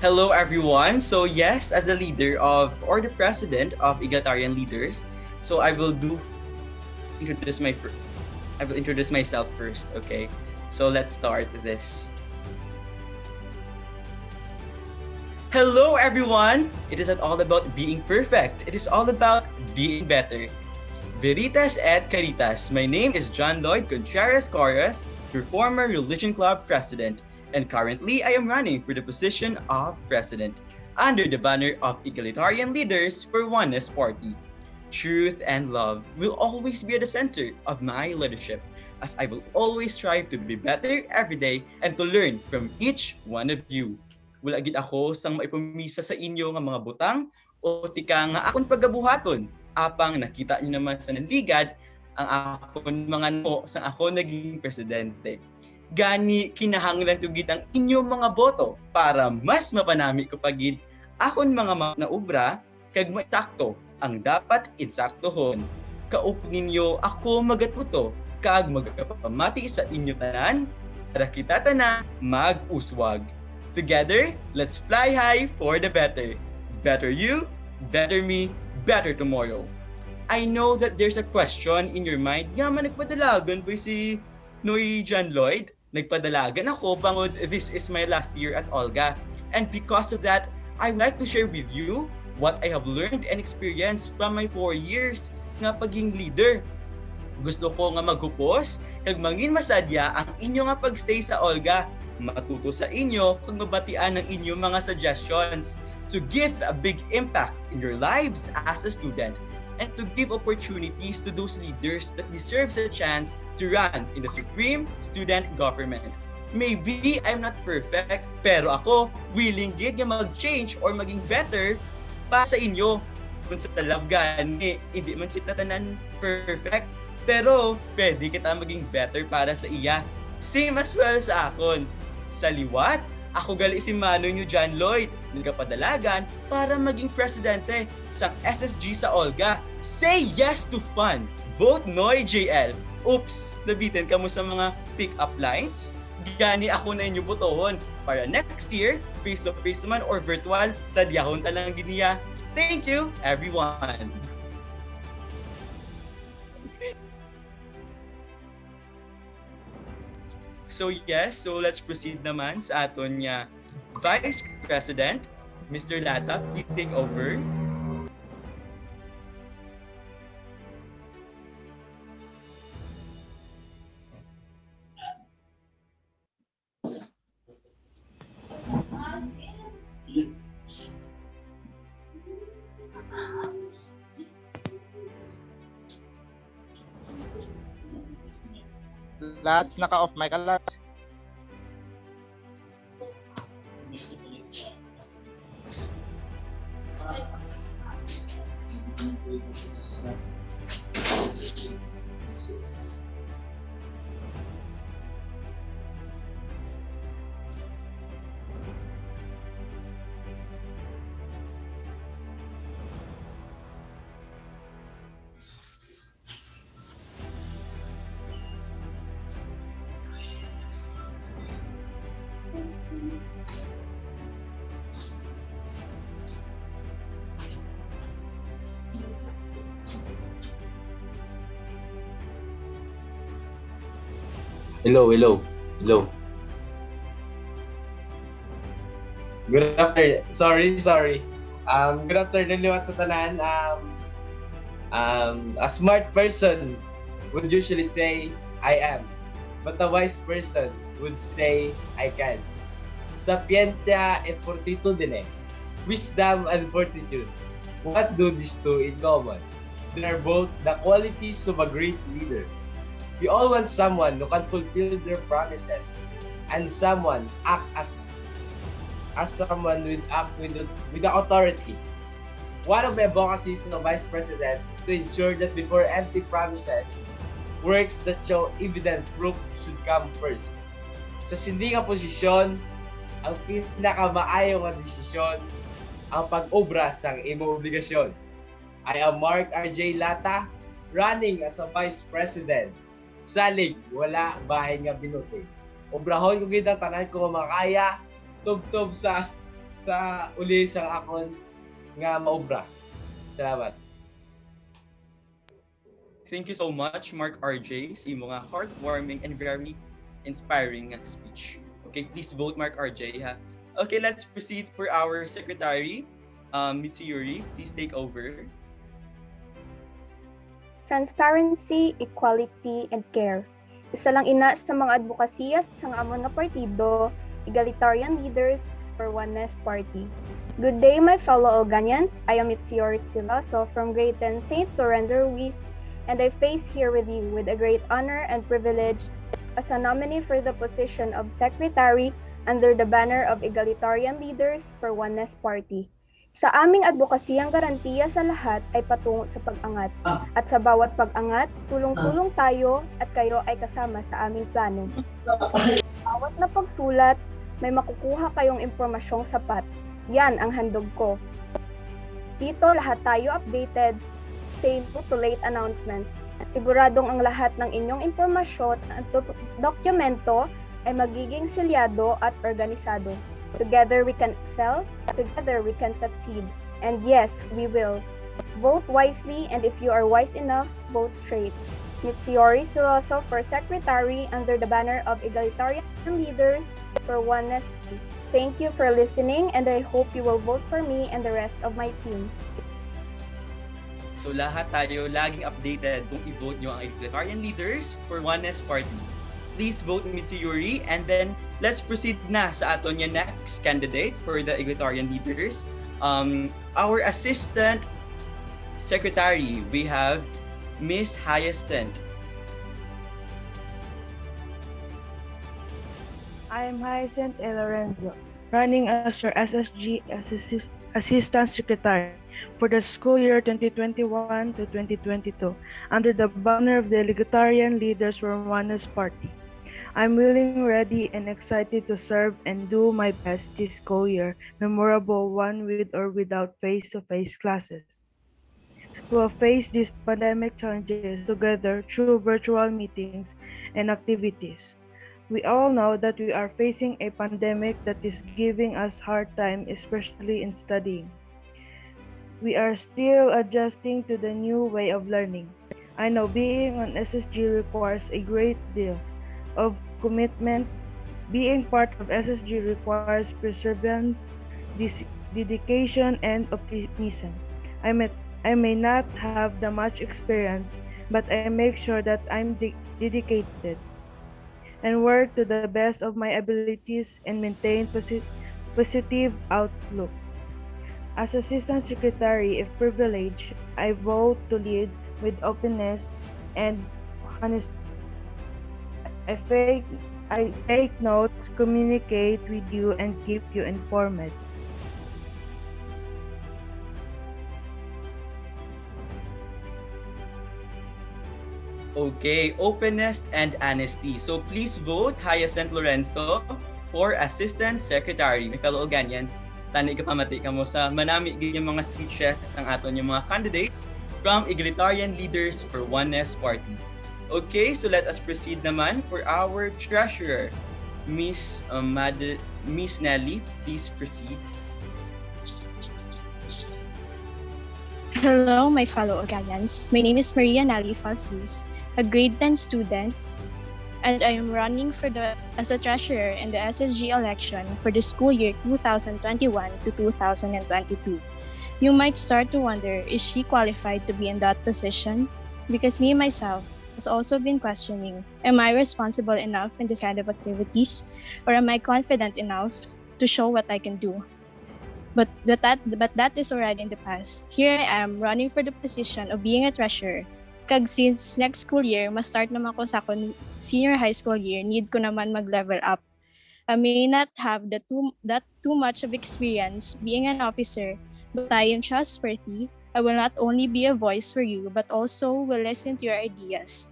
Hello everyone. So yes, as the leader of or the president of Egalitarian Leaders, so I will introduce myself first, okay? So let's start this. Hello everyone! It is not all about being perfect. It is all about being better. Veritas et Caritas. My name is John Lloyd Contreras Corres, your former Religion Club president, and currently I am running for the position of president under the banner of Egalitarian Leaders for Oneness Party. Truth and love will always be at the center of my leadership, as I will always strive to be better every day and to learn from each one of you. Wala gid ako sang maipumisa sa inyo nga mga butang o tika nga akon pagabuhaton apang nakita niyo naman sa nanligad ang akon mga no sang ako naging presidente. Gani kinahanglan tugid ang inyong mga boto para mas mapanami ko pagid akon mga naubra kag matakto ang dapat insaktohon. Kaupo ninyo ako magatuto kag magpamati sa inyo tanan para kita tanan mag-uswag. Together, let's fly high for the better. Better you, better me, better tomorrow. I know that there's a question in your mind, nga man nagpadalagan ba si Noy John Lloyd? Nagpadalagan ako bangod this is my last year at OLGA. And because of that, I'd like to share with you what I have learned and experienced from my 4 years nga paging leader. Gusto ko nga maghupos kag mangin masadya ang inyo nga pagstay sa OLGA, matuto sa inyo kung mabatian ng inyong mga suggestions to give a big impact in your lives as a student and to give opportunities to those leaders that deserves a chance to run in the supreme student government. Maybe I'm not perfect, pero ako willing gid nga mag-change or maging better para sa inyo. Kung sa love gani, hindi man kita tanan perfect, pero pwede kita maging better para sa iya. Same as well sa akon. Sa liwat, ako gali si Mano nyo John Lloyd, nagkapadalagan para maging presidente sa SSG sa OLGA. Say yes to fun! Vote Noy JL! Oops! Nabitin ka mo sa mga pick-up lines? Gani ako na inyo botohon para next year, face-to-face man or virtual, sa diyahon talang giniya. Thank you, everyone! So yes, so let's proceed naman sa aton nga Vice President, Mr. Lata, please take over. Lats, naka-off mic ka, Lats. Hello. Good afternoon. Sorry. Good afternoon liwat sa tanan. A smart person would usually say, I am. But a wise person would say, I can. Sapientia et fortitudine. Wisdom and fortitude. What do these two in common? They are both the qualities of a great leader. We all want someone who can fulfill their promises and someone act as someone with the authority. One of my advocacies as Vice President is to ensure that before empty promises, works that show evident proof should come first. Sa sindi nga posisyon, ang pinakamaayo nga desisyon ang pag-obra sang imo obligasyon. I am Mark R.J. Lata, running as a Vice President. Salig, wala bahay nga binuti. Obrahon ko gid ang tanan ko makaya, tub-tub sa uli sang akon nga maobra. Salamat. Thank you so much, Mark RJ, sa imo nga heartwarming and very inspiring speech. Okay, please vote Mark RJ ha. Okay, let's proceed for our secretary, Mitsuyuri. Please take over. Transparency, equality, and care. Isa lang ina sa mga advokasya sa amon nga partido, egalitarian leaders for Oneness Party. Good day, my fellow Olganians. I am Mitsuyuri Silaso from Grade 10 St. Lorenzo Ruiz, and I face here with you with a great honor and privilege as a nominee for the position of Secretary under the banner of Egalitarian Leaders for Oneness Party. Sa aming advokasiyang garantiya sa lahat ay patungo sa pag-angat. At sa bawat pag-angat, tulong-tulong tayo at kayo ay kasama sa aming plano. Sa bawat na pagsulat, may makukuha kayong impormasyong sapat. Yan ang handog ko. Dito lahat tayo updated, say no to late announcements. Siguradong ang lahat ng inyong impormasyon at dokumento ay magiging selyado at organisado. Together we can excel, together we can succeed. And yes, we will. Vote wisely, and if you are wise enough, vote straight. Mitsuyuri Siloso for Secretary under the banner of Egalitarian Leaders for Oneness. Thank you for listening, and I hope you will vote for me and the rest of my team. So lahat tayo laging updated kung i-vote nyo ang Egalitarian Leaders for Oneness Party. Please vote Mitsuyuri, and then let's proceed na sa aton yung next candidate for the Egalitarian Leaders. Our Assistant Secretary, we have Miss Hyacinth. I am Hyacinth Lorenzo, running as your SSG Assistant Secretary for the school year 2021 to 2022 under the banner of the Egalitarian Leaders for Oneness Party. I'm willing, ready, and excited to serve and do my best this school year, memorable one with or without face-to-face classes. We will face these pandemic challenges together through virtual meetings and activities. We all know that we are facing a pandemic that is giving us hard time, especially in studying. We are still adjusting to the new way of learning. I know being on SSG requires a great deal of commitment. Being part of SSG requires perseverance, dedication, and optimism. I may not have the much experience, but I make sure that I'm dedicated and work to the best of my abilities and maintain positive outlook. As Assistant Secretary, if privileged, I vote to lead with openness and honesty. I take notes, communicate with you, and keep you informed. Okay, openness and honesty. So please vote Hyacinth Lorenzo for Assistant Secretary. My fellow Olganians, tani ka pamati ka mo sa manami yung mga speeches ang aton yung mga candidates from Egalitarian Leaders for Oneness Party. Okay, so let us proceed naman for our treasurer, Miss Nelly. Please proceed. Hello, my fellow Olganians. My name is Maria Nelly Falsis, a grade 10 student, and I am running as a treasurer in the SSG election for the school year 2021 to 2022. You might start to wonder, is she qualified to be in that position? Because me myself has also been questioning, am I responsible enough in this kind of activities, or am I confident enough to show what I can do? But that is already in the past. Here I am running for the position of being a treasurer. Kag since next school year, ma-start naman ko sa senior high school year, need ko naman mag-level up. I may not have that too much of experience being an officer, but I am trustworthy. I will not only be a voice for you, but also will listen to your ideas.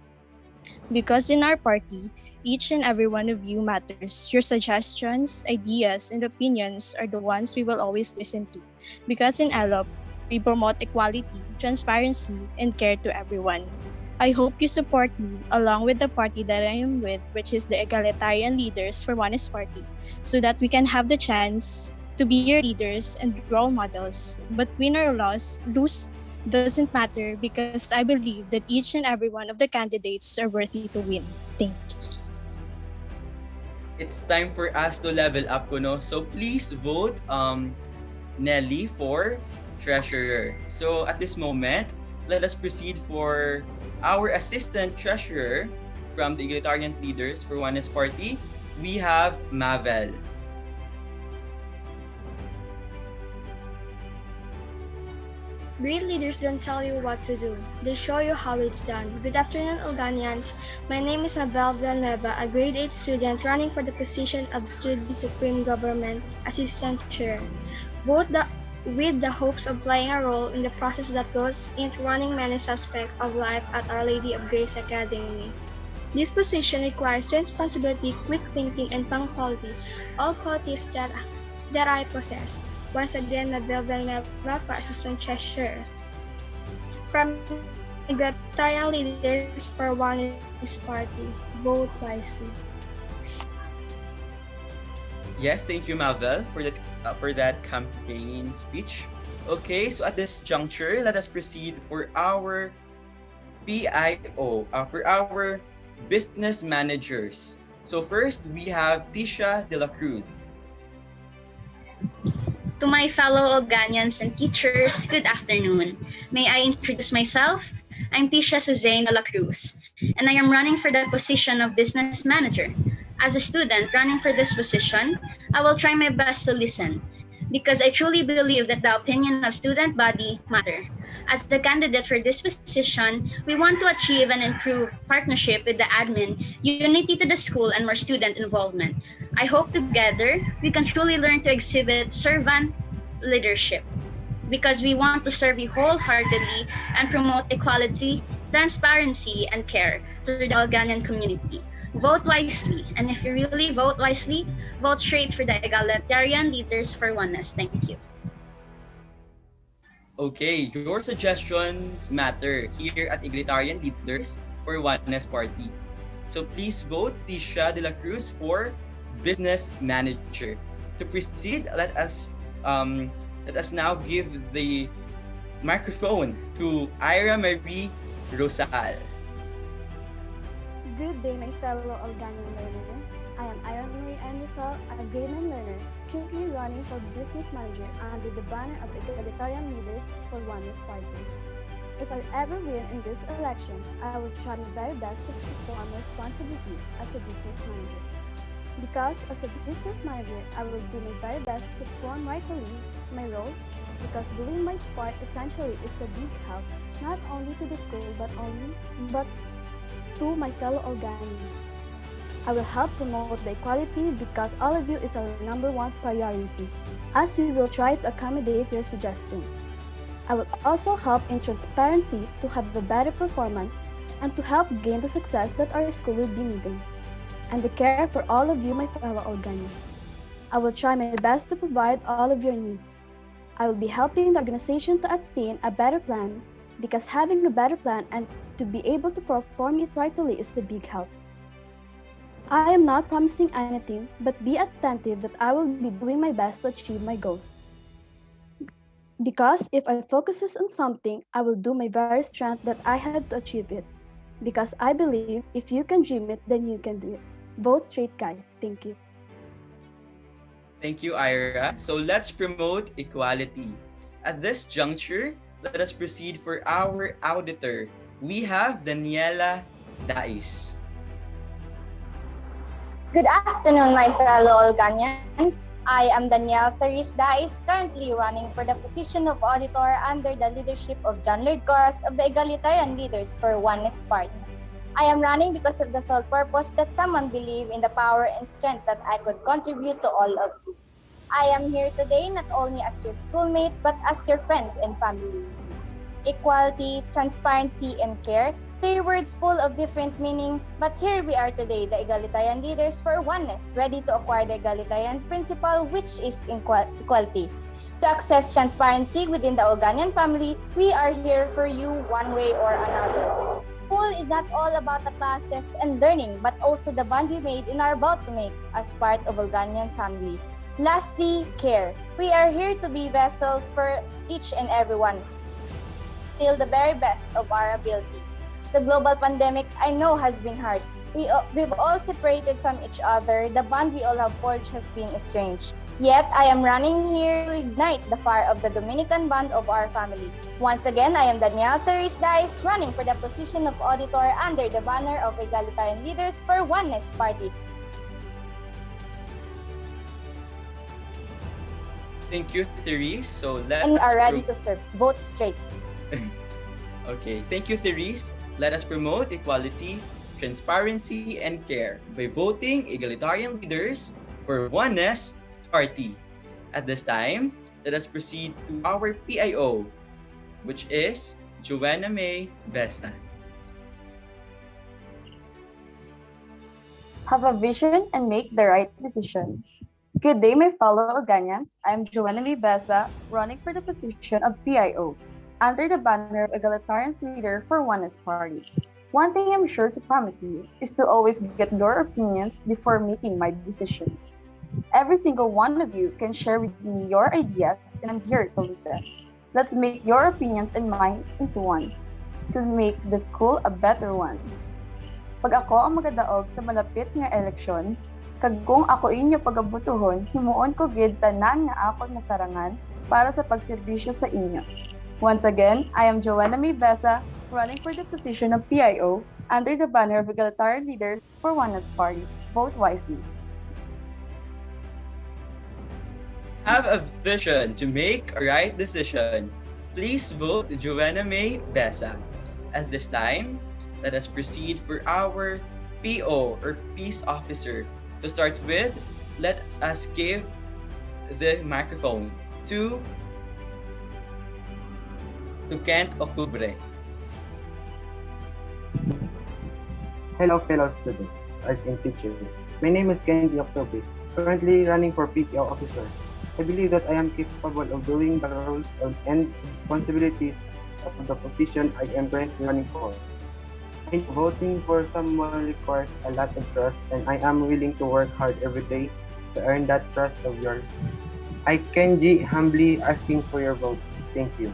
Because in our party, each and every one of you matters. Your suggestions, ideas, and opinions are the ones we will always listen to. Because in ALOP, we promote equality, transparency, and care to everyone. I hope you support me along with the party that I am with, which is the Egalitarian Leaders for Oneness Party, so that we can have the chance to be your leaders and role models. But win or lose doesn't matter, because I believe that each and every one of the candidates are worthy to win. Thank you. it's time for us to level up, kuno. So please vote Nelly for treasurer. So at this moment, let us proceed for our assistant treasurer from the Egalitarian Leaders for Oneness Party. We have Mavel. Great leaders don't tell you what to do. They show you how it's done. Good afternoon, Olganians. My name is Mabel Villanueva, a grade 8 student running for the position of Student Supreme Government Assistant Chair. With the hopes of playing a role in the process that goes into running many aspects of life at Our Lady of Grace Academy. This position requires responsibility, quick thinking, and punctuality, all qualities that I possess. Once again, Mabel Villanueva for Assistant Treasurer. From Egalitarian Leaders for Oneness Party, vote wisely. Yes, thank you, Mavel, for that campaign speech. Okay, so at this juncture, let us proceed for our PIO, for our business managers. So first, we have Tisha de la Cruz. To my fellow Olganians and teachers, good afternoon. May I introduce myself? I'm Tisha Suzanne de la Cruz, and I am running for the position of business manager. As a student running for this position, I will try my best to listen, because I truly believe that the opinion of student body matter. As the candidate for this position, we want to achieve and improve partnership with the admin, unity to the school, and more student involvement. I hope together we can truly learn to exhibit servant leadership, because we want to serve you wholeheartedly and promote equality, transparency, and care to the Olganian community. Vote wisely, and if you really vote wisely, vote straight for the Egalitarian Leaders for Oneness. Thank you. Okay, your suggestions matter here at Egalitarian Leaders for Oneness Party. So please vote Tisha de la Cruz for business manager. To proceed, let us now give the microphone to Ira Marie Rosal. Good day, my fellow Olganian learners. I am Ira Marie Rosal, a grade 9 learner, currently running for business manager under the banner of Egalitarian Leaders for Oneness Party. If I ever win in this election, I will try my very best to perform my responsibilities as a business manager. Because as a business manager, I will do my very best to perform rightfully my role, because doing my part essentially is a big help, not only to the school but to my fellow Olganians. I will help promote the equality because all of you is our number one priority, as we will try to accommodate your suggestions. I will also help in transparency to have a better performance and to help gain the success that our school will be needing, and the care for all of you, my fellow Olganians. I will try my best to provide all of your needs. I will be helping the organization to attain a better plan, because having a better plan and to be able to perform it rightfully is a big help. I am not promising anything, but be attentive that I will be doing my best to achieve my goals. Because if I focus on something, I will do my very strength that I have to achieve it. Because I believe if you can dream it, then you can do it. Vote straight, guys. Thank you. Thank you, Ira. So let's promote equality. At this juncture, let us proceed for our auditor. We have Daniela Dais. Good afternoon, my fellow Olganians. I am Danielle Therese Dais, currently running for the position of auditor under the leadership of John Lloyd Coras of the Egalitarian Leaders for Oneness Party. I am running because of the sole purpose that someone believe in the power and strength that I could contribute to all of you. I am here today not only as your schoolmate, but as your friend and family. Equality, transparency, and care, 3 words full of different meaning, but here we are today, the Egalitarian Leaders for Oneness, ready to acquire the egalitarian principle, which is equality. To access transparency within the Olganian family, we are here for you one way or another. School is not all about the classes and learning, but also the bond we made and are about to make as part of Olganian family. Lastly, care. We are here to be vessels for each and everyone, till the very best of our abilities. The global pandemic, I know, has been hard. We've all separated from each other. The bond we all have forged has been estranged. Yet, I am running here to ignite the fire of the Dominican bond of our family. Once again, I am Danielle Therese Dice, running for the position of auditor under the banner of Egalitarian Leaders for Oneness Party. Thank you, Therese. So And are ready to serve. Vote straight. Okay, thank you, Therese. Let us promote equality, transparency, and care by voting egalitarian leaders for Oneness Party. At this time, let us proceed to our PIO, which is Joanna May Vesa. Have a vision and make the right decision. Good day, my fellow Oganians. I'm Joanna May Besa, running for the position of PIO, under the banner of Egalitarian Leader for Oneness Party. One thing I'm sure to promise you is to always get your opinions before making my decisions. Every single one of you can share with me your ideas, and I'm here to listen. Let's make your opinions and mine into one, to make the school a better one. Pag ako ang magadaog sa malapit nga eleksyon, kag kung ako inyo pagabutuhon, himuon ko gid tanan nga akong nasarangan para sa pagserbisyo sa inyo. Once again, I am Joanna May Besa, running for the position of PIO under the banner of Egalitarian Leaders for Oneness Party. Vote wisely. Have a vision to make a right decision. Please vote Joanna May Besa. At this time, let us proceed for our PO or Peace Officer. To start with, let us give the microphone to Kent Octubre. Hello, fellow students, art and teachers. My name is Kent Octubre, currently running for PPO officer. I believe that I am capable of doing the roles and responsibilities of the position I am currently running for. Voting for someone requires a lot of trust, and I am willing to work hard every day to earn that trust of yours. I Kenji humbly asking for your vote. Thank you.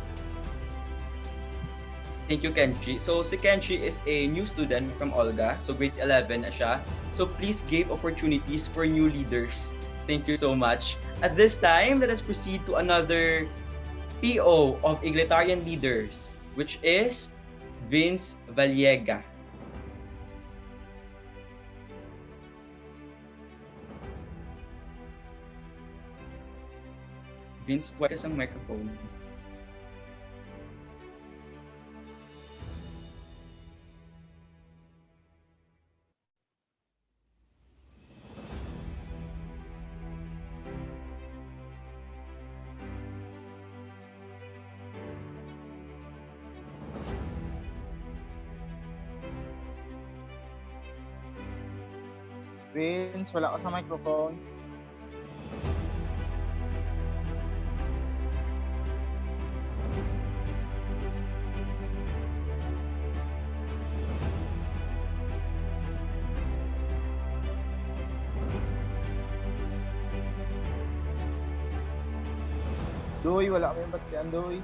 Thank you, Kenji. So, si Kenji is a new student from OLGA. So, grade 11 na siya. So, please give opportunities for new leaders. Thank you so much. At this time, let us proceed to another PO of Egalitarian Leaders, which is Vince Vallega. Vince, why is ang microphone? Vince, wala ka sa microphone. Doy, wala kami batian, Doy.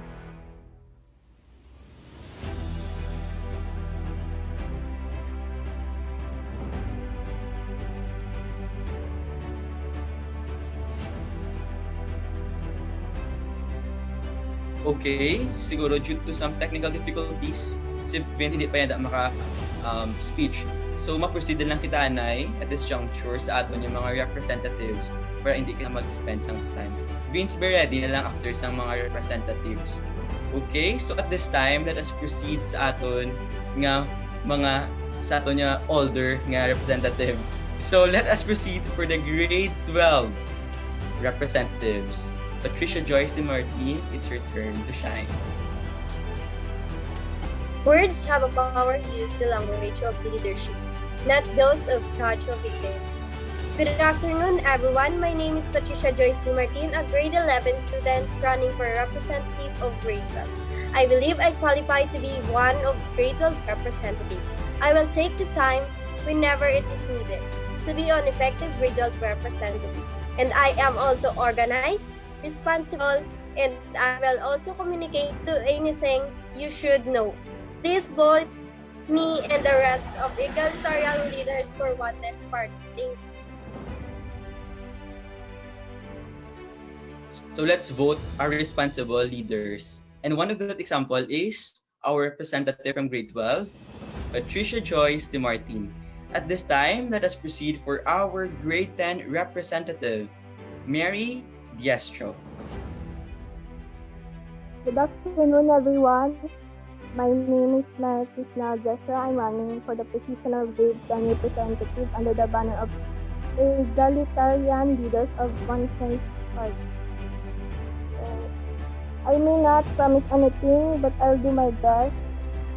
Okay, siguro due to some technical difficulties, si Vince hindi pa yan maka-speech. So, ma-proceed lang kita, Anay, at this juncture sa aton yung mga representatives para hindi ka mag-spend some time. Vince, be ready na lang after sa mga representatives. Okay, so at this time, let us proceed sa aton nga mga sa aton nga older nga representative. So, let us proceed for the grade 12 representatives. Patricia Joyce Martin, it's your turn to shine. Words have a power to use the language of leadership, not those of judge of victim. Good afternoon, everyone. My name is Patricia Joyce Martin, a grade 11 student running for a representative of grade 12. I believe I qualify to be one of grade 12 representative. I will take the time whenever it is needed to be an effective grade 12 representative. And I am also organized, responsible, and I will also communicate to anything you should know. Please vote me and the rest of egalitarian leaders for Oneness Party. Thank you. So let's vote our responsible leaders. And one of that example is our representative from grade 12, Patricia Joyce DeMartin. At this time, let us proceed for our grade 10 representative, Mary Diestro. Good afternoon, everyone. My name is Mary Diestro. I'm running for the position of grade 10 representative under the banner of Egalitarian Leaders of One Party. I may not promise anything, but I'll do my best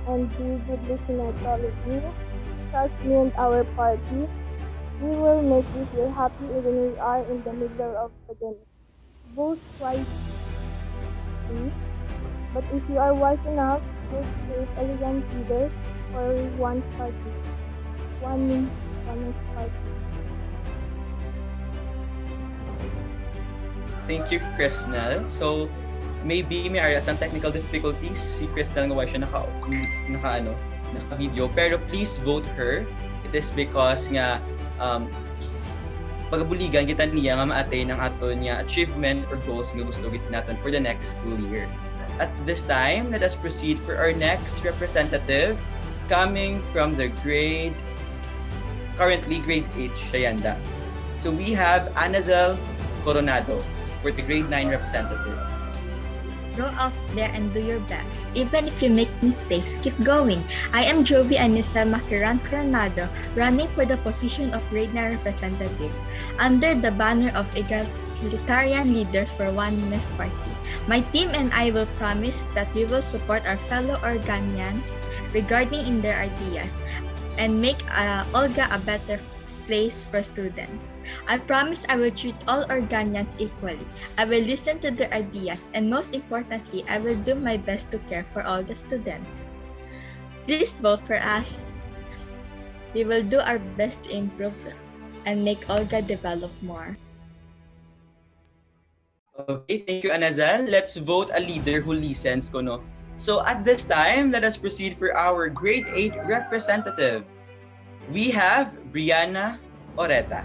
and be good listener to all of you. Trust me and our party. We will make this year happy even we are in the middle of the pandemic. Vote wisely, but if you are wise enough, vote for elegant leaders for one party. One party. Thank you, Kristnel. So, maybe may are some technical difficulties. Si Kristnel nga wala siya naka-video. Pero please vote her. It is because nga pagabuligan kita niya nga ma-attain ang aton niya achievement or goals nga gusto gid natin for the next school year. At this time, let us proceed for our next representative coming from the currently grade 8 Shayanda. So we have Anazel Coronado for the grade 9 representative. Go out there and do your best. Even if you make mistakes, keep going. I am Jovi Anissa Makiran Coronado, running for the position of grade 9 representative under the banner of Egalitarian Leaders for Oneness Party. My team and I will promise that we will support our fellow Organians regarding in their ideas and make OLGA a better place for students. I promise I will treat all Organians equally. I will listen to their ideas, and most importantly, I will do my best to care for all the students. Please vote for us. We will do our best to improve and make OLGA develop more. Okay, thank you, Anazal. Let's vote a leader who listens, Kono. So at this time, let us proceed for our grade 8 representative. We have Brianna Oreta.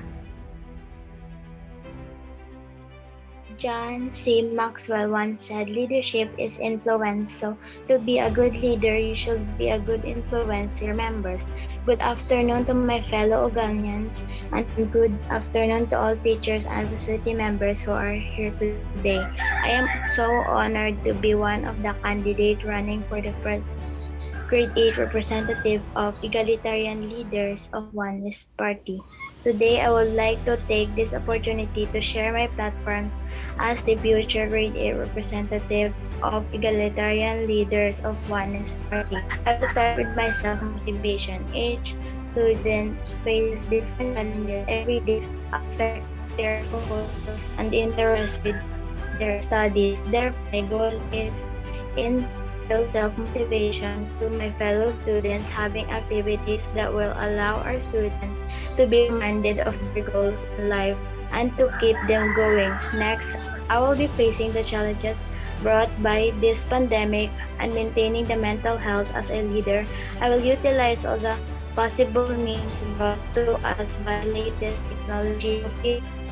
John C. Maxwell once said, leadership is influence. So to be a good leader, you should be a good influence to your members. Good afternoon to my fellow Ugandans, and good afternoon to all teachers and facility members who are here today. I am so honored to be one of the candidates running for the grade 8 representative of Egalitarian Leaders of Oneness Party. Today, I would like to take this opportunity to share my platforms as the future grade 8 representative of Egalitarian Leaders of Oneness Party. I will start with my self-motivation. Each student faces different challenges every day, affect their focus and interest with their studies. Therefore, my goal is instill self-motivation to my fellow students, having activities that will allow our students to be reminded of their goals in life and to keep them going. Next, I will be facing the challenges brought by this pandemic and maintaining the mental health as a leader. I will utilize all the possible means brought to us by latest technology,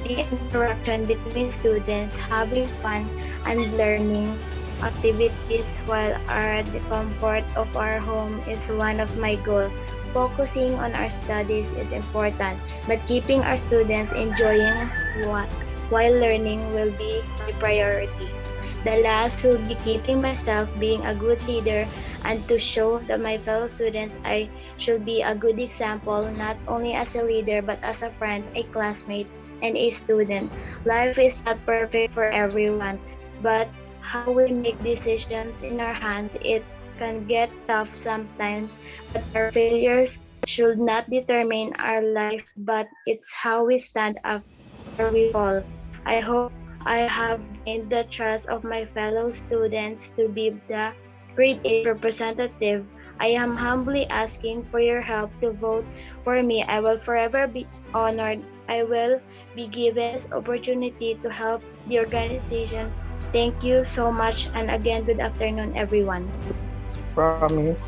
the interaction between students, having fun and learning activities while at the comfort of our home is one of my goals. Focusing on our studies is important, but keeping our students enjoying while learning will be my priority. The last will be keeping myself being a good leader and to show that my fellow students I should be a good example, not only as a leader but as a friend, a classmate, and a student. Life is not perfect for everyone, but how we make decisions in our hands, it can get tough sometimes, but our failures should not determine our life, but it's how we stand after we fall. I hope I have gained the trust of my fellow students to be the grade 8 representative. I am humbly asking for your help to vote for me. I will forever be honored. I will be given this opportunity to help the organization. Thank you so much, and again, good afternoon, everyone. Promise.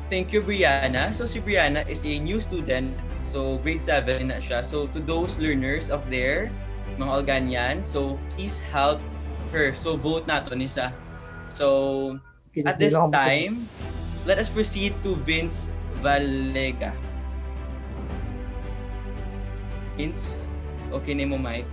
Thank you, Brianna. So si Brianna is a new student. So grade 7 na siya. So to those learners of there, mga Olganian, so please help her. So vote nato nisa. So at this time, let us proceed to Vince Valega. Vince, okay na mo mic?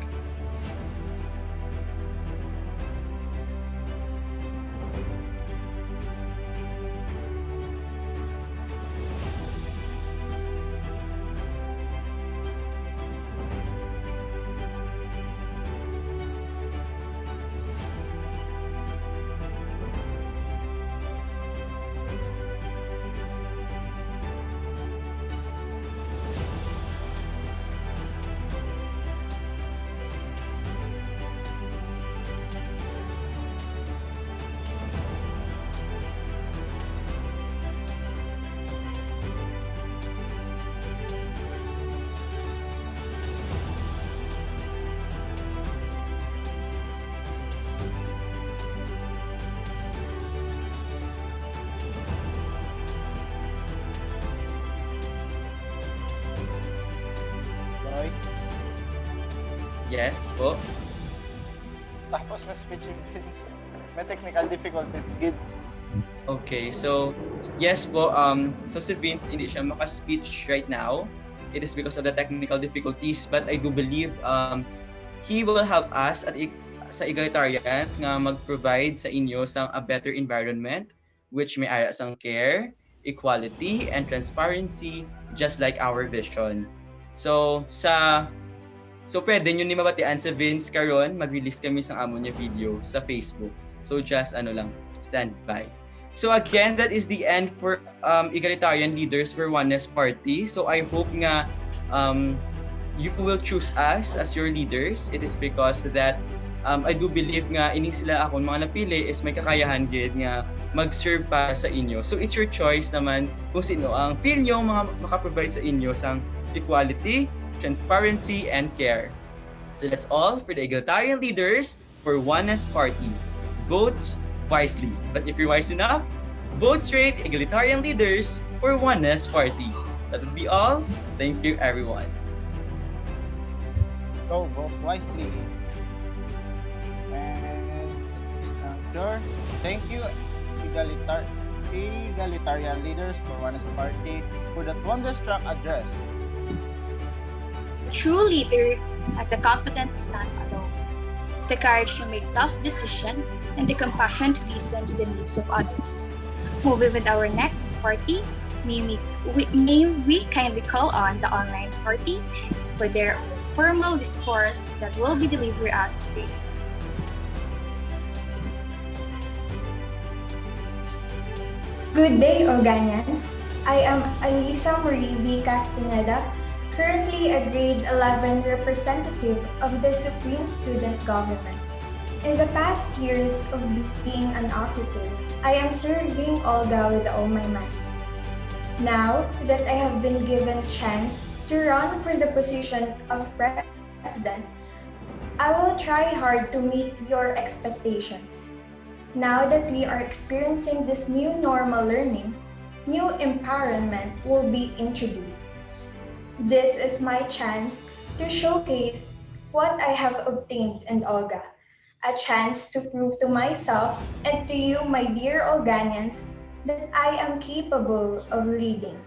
Joy? Yes po. Tapos na speech yung Vince. May technical difficulties, gid. Okay, so yes po, so si Vince hindi siya maka-speech right now. It is because of the technical difficulties, but I do believe he will help us sa egalitarians nga mag-provide sa inyo sang a better environment which may aya sang care, equality, and transparency just like our vision. So pwede nyo ni mabatian sa Vince karon, mag-release kami sa amon niya video sa Facebook. So just stand by. So again, that is the end for Egalitarian Leaders for Oneness Party. So I hope nga you will choose us as your leaders. It is because that I do believe nga ining sila akong mga napili is may kakayahan gid nga mag-serve para sa inyo. So it's your choice naman kung sino ang feel nyo makaprovide sa inyo sang equality, transparency, and care. So that's all for the Egalitarian Leaders for Oneness Party. Vote wisely. But if you're wise enough, vote straight Egalitarian Leaders for Oneness Party. That would be all. Thank you, everyone. Go vote wisely. And sure. Thank you, Egalitarian Leaders for Oneness Party for that wonderstruck address. A true leader has the confidence to stand alone, the courage to make tough decisions, and the compassion to listen to the needs of others. Moving with our next party, may we kindly call on the online party for their formal discourse that will be delivered us today. Good day, Organians. I am Alisa Marie V. Castaneda, currently a grade 11 representative of the Supreme Student Government. In the past years of being an officer, I am serving OLGA with all my might. Now that I have been given a chance to run for the position of President, I will try hard to meet your expectations. Now that we are experiencing this new normal learning, new empowerment will be introduced. This is my chance to showcase what I have obtained in OLGA. A chance to prove to myself and to you, my dear Olganians, that I am capable of leading.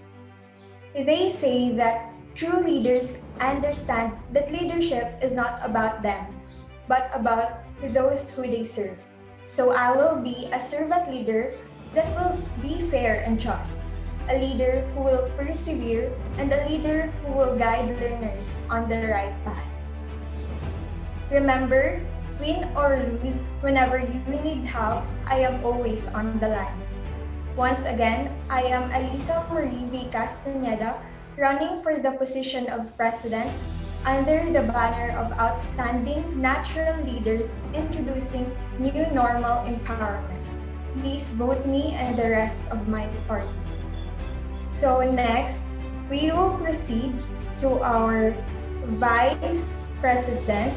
They say that true leaders understand that leadership is not about them, but about those who they serve. So I will be a servant leader that will be fair and just, a leader who will persevere, and a leader who will guide learners on the right path. Remember, win or lose, whenever you need help, I am always on the line. Once again, I am Alisa Marie V. Castaneda, running for the position of President under the banner of Outstanding Natural Leaders Introducing New Normal Empowerment. Please vote me and the rest of my party. So next, we will proceed to our Vice President,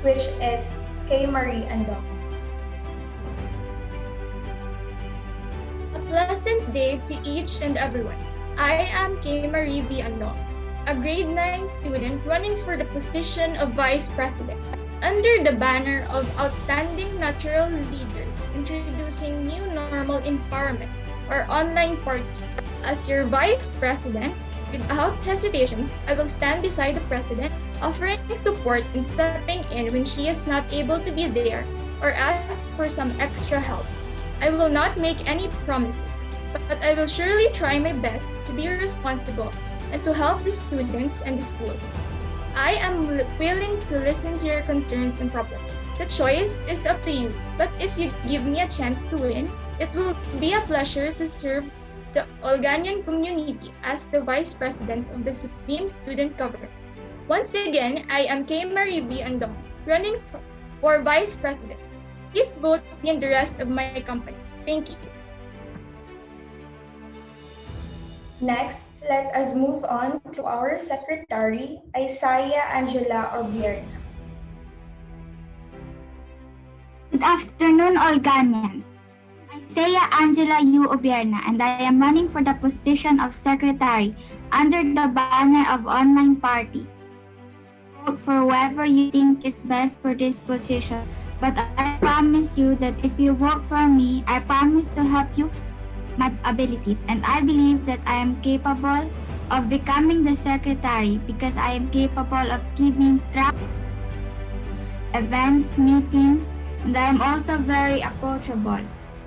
which is Kay Marie Andong. A pleasant day to each and everyone. I am K. Marie V. Andong, a grade 9 student running for the position of Vice President. Under the banner of Outstanding Natural Leaders, introducing New Normal Empowerment, or online party. As your Vice President, without hesitations, I will stand beside the President, offering support and stepping in when she is not able to be there or ask for some extra help. I will not make any promises, but I will surely try my best to be responsible and to help the students and the school. I am willing to listen to your concerns and problems. The choice is up to you, but if you give me a chance to win, it will be a pleasure to serve the Olganian community as the Vice President of the Supreme Student Government. Once again, I am K. Marie V. Andong, running for Vice President. Please vote me and the rest of my company. Thank you. Next, let us move on to our Secretary, Isaiah Angela Orbierna. Good afternoon, Olganians. Isaiah Angela U. Obierna, and I am running for the position of Secretary under the banner of Online Party. Vote for whoever you think is best for this position, but I promise you that if you vote for me, I promise to help you my abilities, and I believe that I am capable of becoming the secretary because I am capable of keeping track of events, meetings, and I am also very approachable.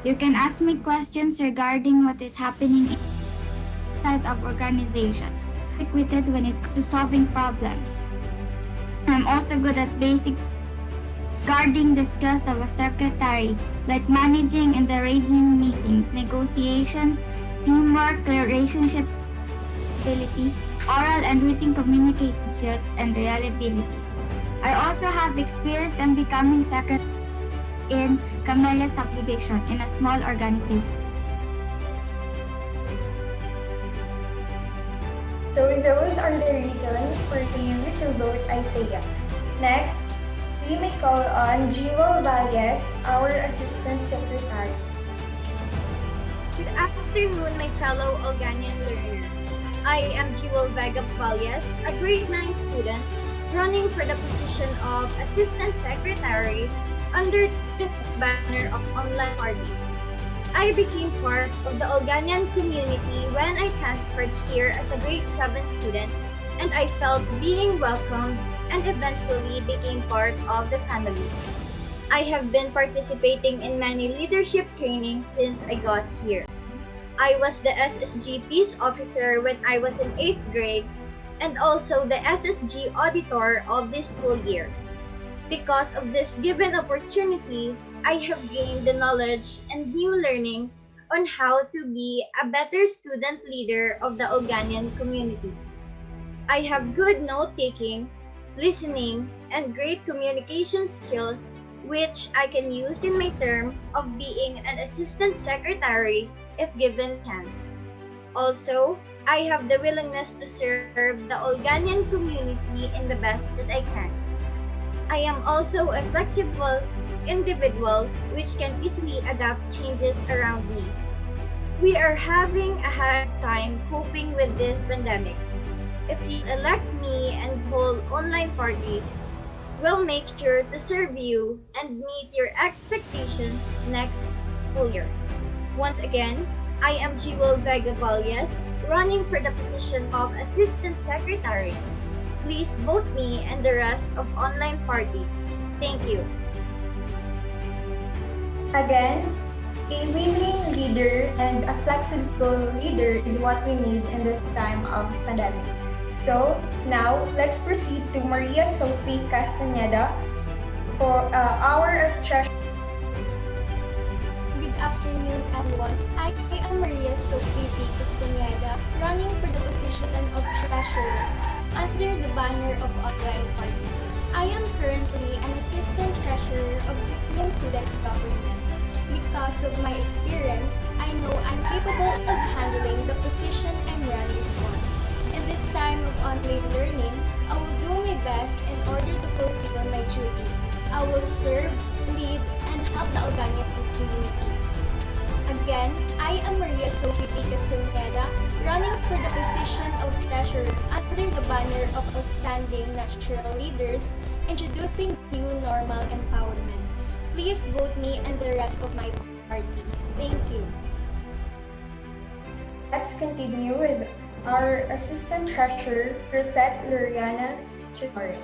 You can ask me questions regarding what is happening inside of organizations. I'm quick-witted when it comes to solving problems. I'm also good at basic regarding the skills of a secretary, like managing and arranging meetings, negotiations, teamwork, relationship ability, oral and written communication skills, and reliability. I also have experience in becoming secretary in Camellia Subdivision in a small organization. So those are the reasons for you to vote Isaiah. Next, we may call on Jewel Valles, our Assistant Secretary. Good afternoon, my fellow Olganian learners. I am Jewel Vega Valles, a grade 9 student running for the position of Assistant Secretary under the banner of Online Party. I became part of the Olganian community when I transferred here as a grade 7 student, and I felt being welcomed and eventually became part of the family. I have been participating in many leadership trainings since I got here. I was the SSG Peace Officer when I was in 8th grade and also the SSG Auditor of this school year. Because of this given opportunity, I have gained the knowledge and new learnings on how to be a better student leader of the Olganian community. I have good note-taking, listening, and great communication skills which I can use in my term of being an assistant secretary if given a chance. Also, I have the willingness to serve the Olganian community in the best that I can. I am also a flexible individual which can easily adapt changes around me. We are having a hard time coping with this pandemic. If you elect me and hold online party, we'll make sure to serve you and meet your expectations next school year. Once again, I am Jewel Vega Valles, running for the position of Assistant Secretary. Please vote me and the rest of Online Party. Thank you. Again, a willing leader and a flexible leader is what we need in this time of pandemic. So now, let's proceed to Maria Sophie Castaneda for our treasurer. Good afternoon, everyone. I am Maria Sophie Castaneda, running for the position of treasurer under the banner of Online Party. I am currently an assistant treasurer of Supreme Student Government. Because of my experience, I know I'm capable of handling the position I'm running for. In this time of online learning, I will do my best in order to fulfill my duty. I will serve, lead, and help the Olganian community. Again, I am Maria Sophie P. Castaneda, running for the position of treasurer under the banner of Outstanding Natural Leaders, introducing new normal empowerment. Please vote me and the rest of my party. Thank you. Let's continue with our Assistant Treasurer, Rosette Luriana Chinorin.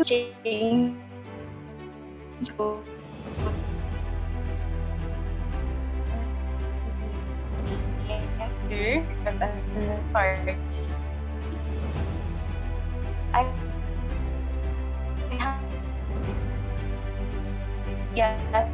Change party. I have yes.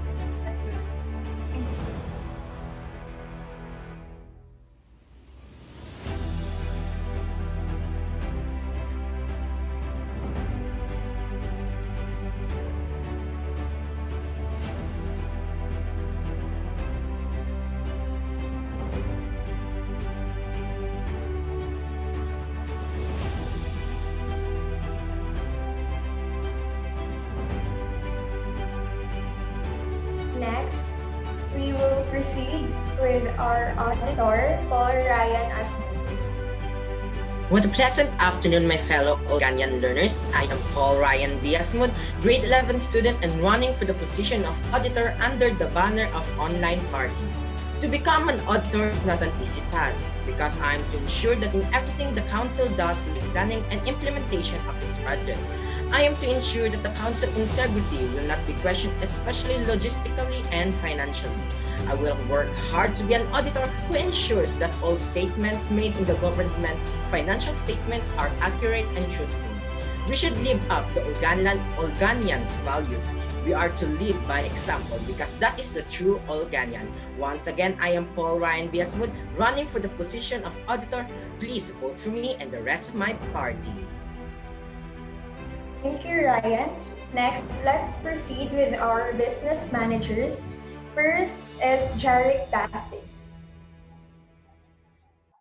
Next, we will proceed with our auditor, Paul Ryan Asmund. What a pleasant afternoon, my fellow Olganian learners. I am Paul Ryan Biasmud, grade 11 student and running for the position of auditor under the banner of Online Party. To become an auditor is not an easy task because I am to ensure that in everything the council does, like planning and implementation of its project, I am to ensure that the council integrity will not be questioned, especially logistically and financially. I will work hard to be an auditor who ensures that all statements made in the government's financial statements are accurate and truthful. We should live up the Olganians' values. We are to lead by example because that is the true Olganian. Once again, I am Paul Ryan Biasmud, running for the position of auditor. Please vote for me and the rest of my party. Thank you, Ryan. Next, let's proceed with our business managers. First is Jarek Tassi.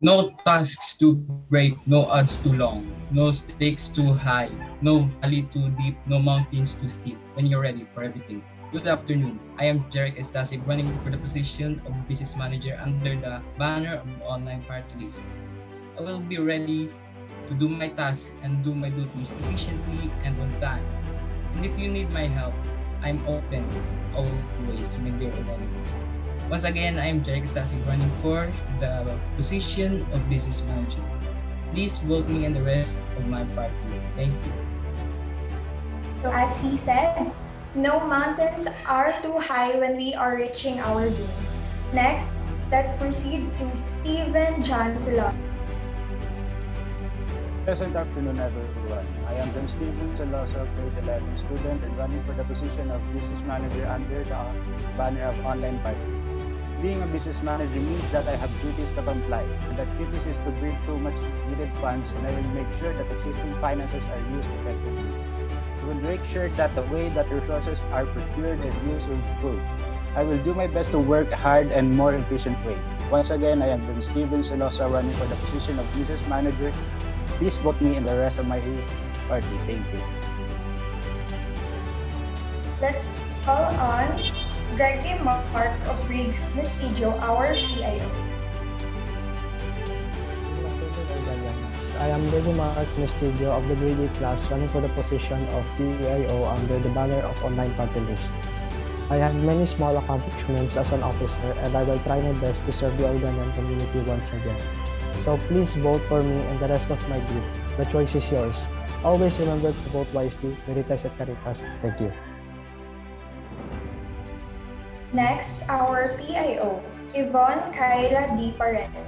No tasks too great, no odds too long, no stakes too high, no valley too deep, no mountains too steep. When you're ready for everything. Good afternoon. I am Jarek Estasig, running for the position of business manager under the banner of Online Party List. I will be ready to do my tasks and do my duties efficiently and on time. And if you need my help, I'm open always, my dear audience. Once again, I am Jarek Stasig, running for the position of business manager. Please vote me and the rest of my party. Thank you. So as he said, no mountains are too high when we are reaching our dreams. Next, let's proceed to Stephen John Silot. Pleasant afternoon, everyone. I am John Steven Celoso, grade 11 student and running for the position of business manager under the banner of Online Party. Being a business manager means that I have duties to comply, and that duties is to bring too much needed funds, and I will make sure that existing finances are used effectively. I will make sure that the way that resources are procured and used will improve. I will do my best to work hard and more efficient way. Once again, I am John Steven Celoso, running for the position of business manager. Please vote me and the rest of my party. Thank you. Let's call on Greggy Mark of Briggs Mestizo, our PIO. I am Greggy Mark Mestizo of the grade 8 class, running for the position of PIO under the banner of Online Party List. I have many small accomplishments as an officer, and I will try my best to serve the Olganian community once again. So please vote for me and the rest of my group. The choice is yours. Always remember to vote wisely. Veritas et Caritas. Thank you. Next, our PIO, Yvonne Kayla D. Pareno.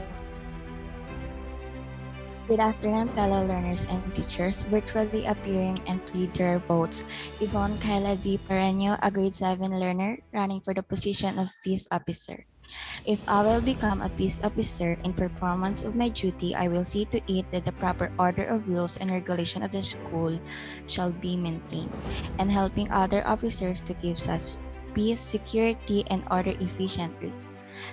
Good afternoon, fellow learners and teachers virtually appearing and plead their votes. Yvonne Kayla D. Pareno, a grade 7 learner running for the position of peace officer. If I will become a peace officer in performance of my duty, I will see to it that the proper order of rules and regulation of the school shall be maintained, and helping other officers to keep such peace, security, and order efficiently.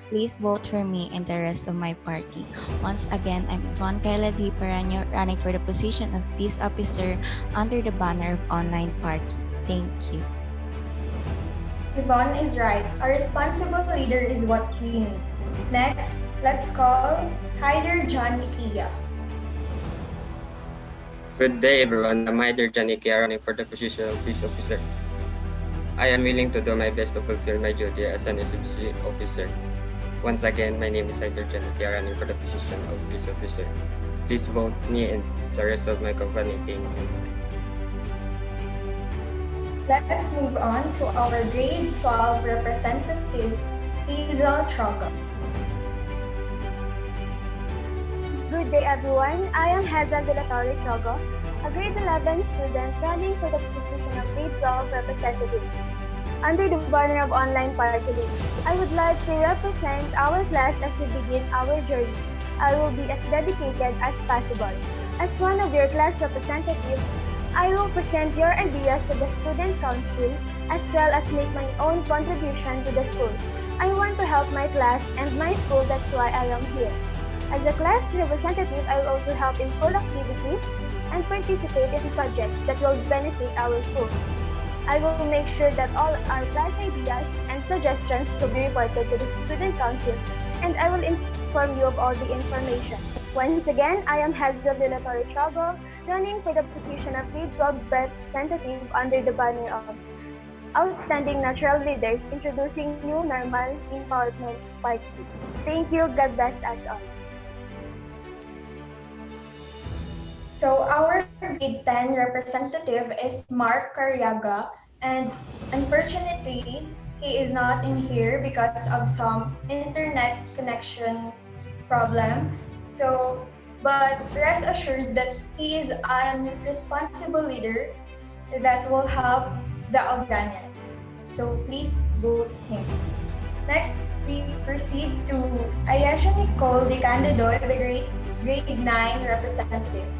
Please vote for me and the rest of my party. Once again, I'm Yvonne Kayla D. Peranyo, running for the position of Peace Officer under the banner of Online Party. Thank you. Yvonne is right. A responsible leader is what we need. Next, let's call Hyder Johnny Kia. Good day, everyone. I'm Hyder Janikia, running for the position of Peace Officer. I am willing to do my best to fulfill my duty as an SSG officer. Once again, my name is Hyder Janikia, running for the position of Peace Officer. Please vote me and the rest of my company. Thank you. Let's move on to our grade 12 representative, Hazel Trogo. Good day, everyone. I am Hazel de la Torre Chogo, a grade 11 student running for the position of grade 12 representative under the banner of Online Party List. I would like to represent our class as we begin our journey. I will be as dedicated as possible. As one of your class representatives, I will present your ideas to the student council as well as make my own contribution to the school. I want to help my class and my school, that's why I am here. As a class representative, I will also help in school activities and participate in projects that will benefit our school. I will make sure that all our class ideas and suggestions will be reported to the student council, and I will inform you of all the information. Once again, I am Hazel de la Torre Chogo, running for the position of grade 12 representative under the banner of Outstanding Natural Leaders, introducing new normal empowerment party. Thank you. God bless us all. So our grade 10 representative is Mark Carriaga, and unfortunately, he is not in here because of some internet connection problem. But rest assured that he is a responsible leader that will help the Alganians. So please vote him. Next, we proceed to Ayesha Nicole De Candido, the grade 9 representative.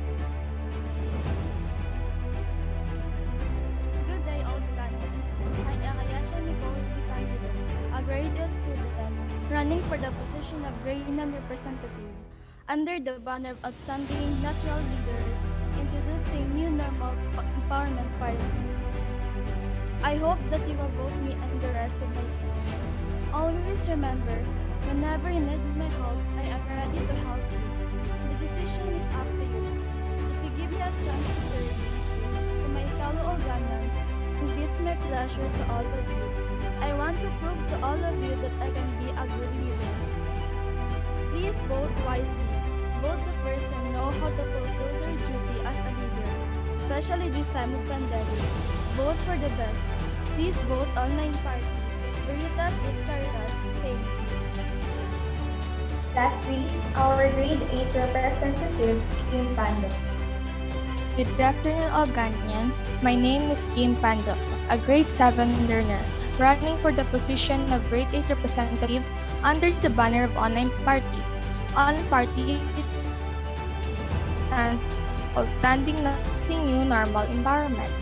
Good day, all Alganians. I am Ayesha Nicole De Candido, a grade 8 student running for the position of grade 9 representative under the banner of Outstanding Natural Leaders, introducing new normal empowerment party. I hope that you will vote me and the rest of my friends. Always remember, whenever you need my help, I am ready to help you. The decision is up to you. If you give me a chance to serve you, to my fellow Alganians, it gives my pleasure to all of you. I want to prove to all of you that I can be a good leader. Please vote wisely. Vote the person know how to fulfill their duty as a leader, especially this time of pandemic. Vote for the best. Please vote Online Party. Veritas et Caritas. Thank you. Lastly, our grade 8 representative, Kim Pando. Good afternoon, Alganians. My name is Kim Pando, a grade 7 learner, running for the position of grade 8 representative under the banner of Online Party. Online Party is outstanding new normal environment.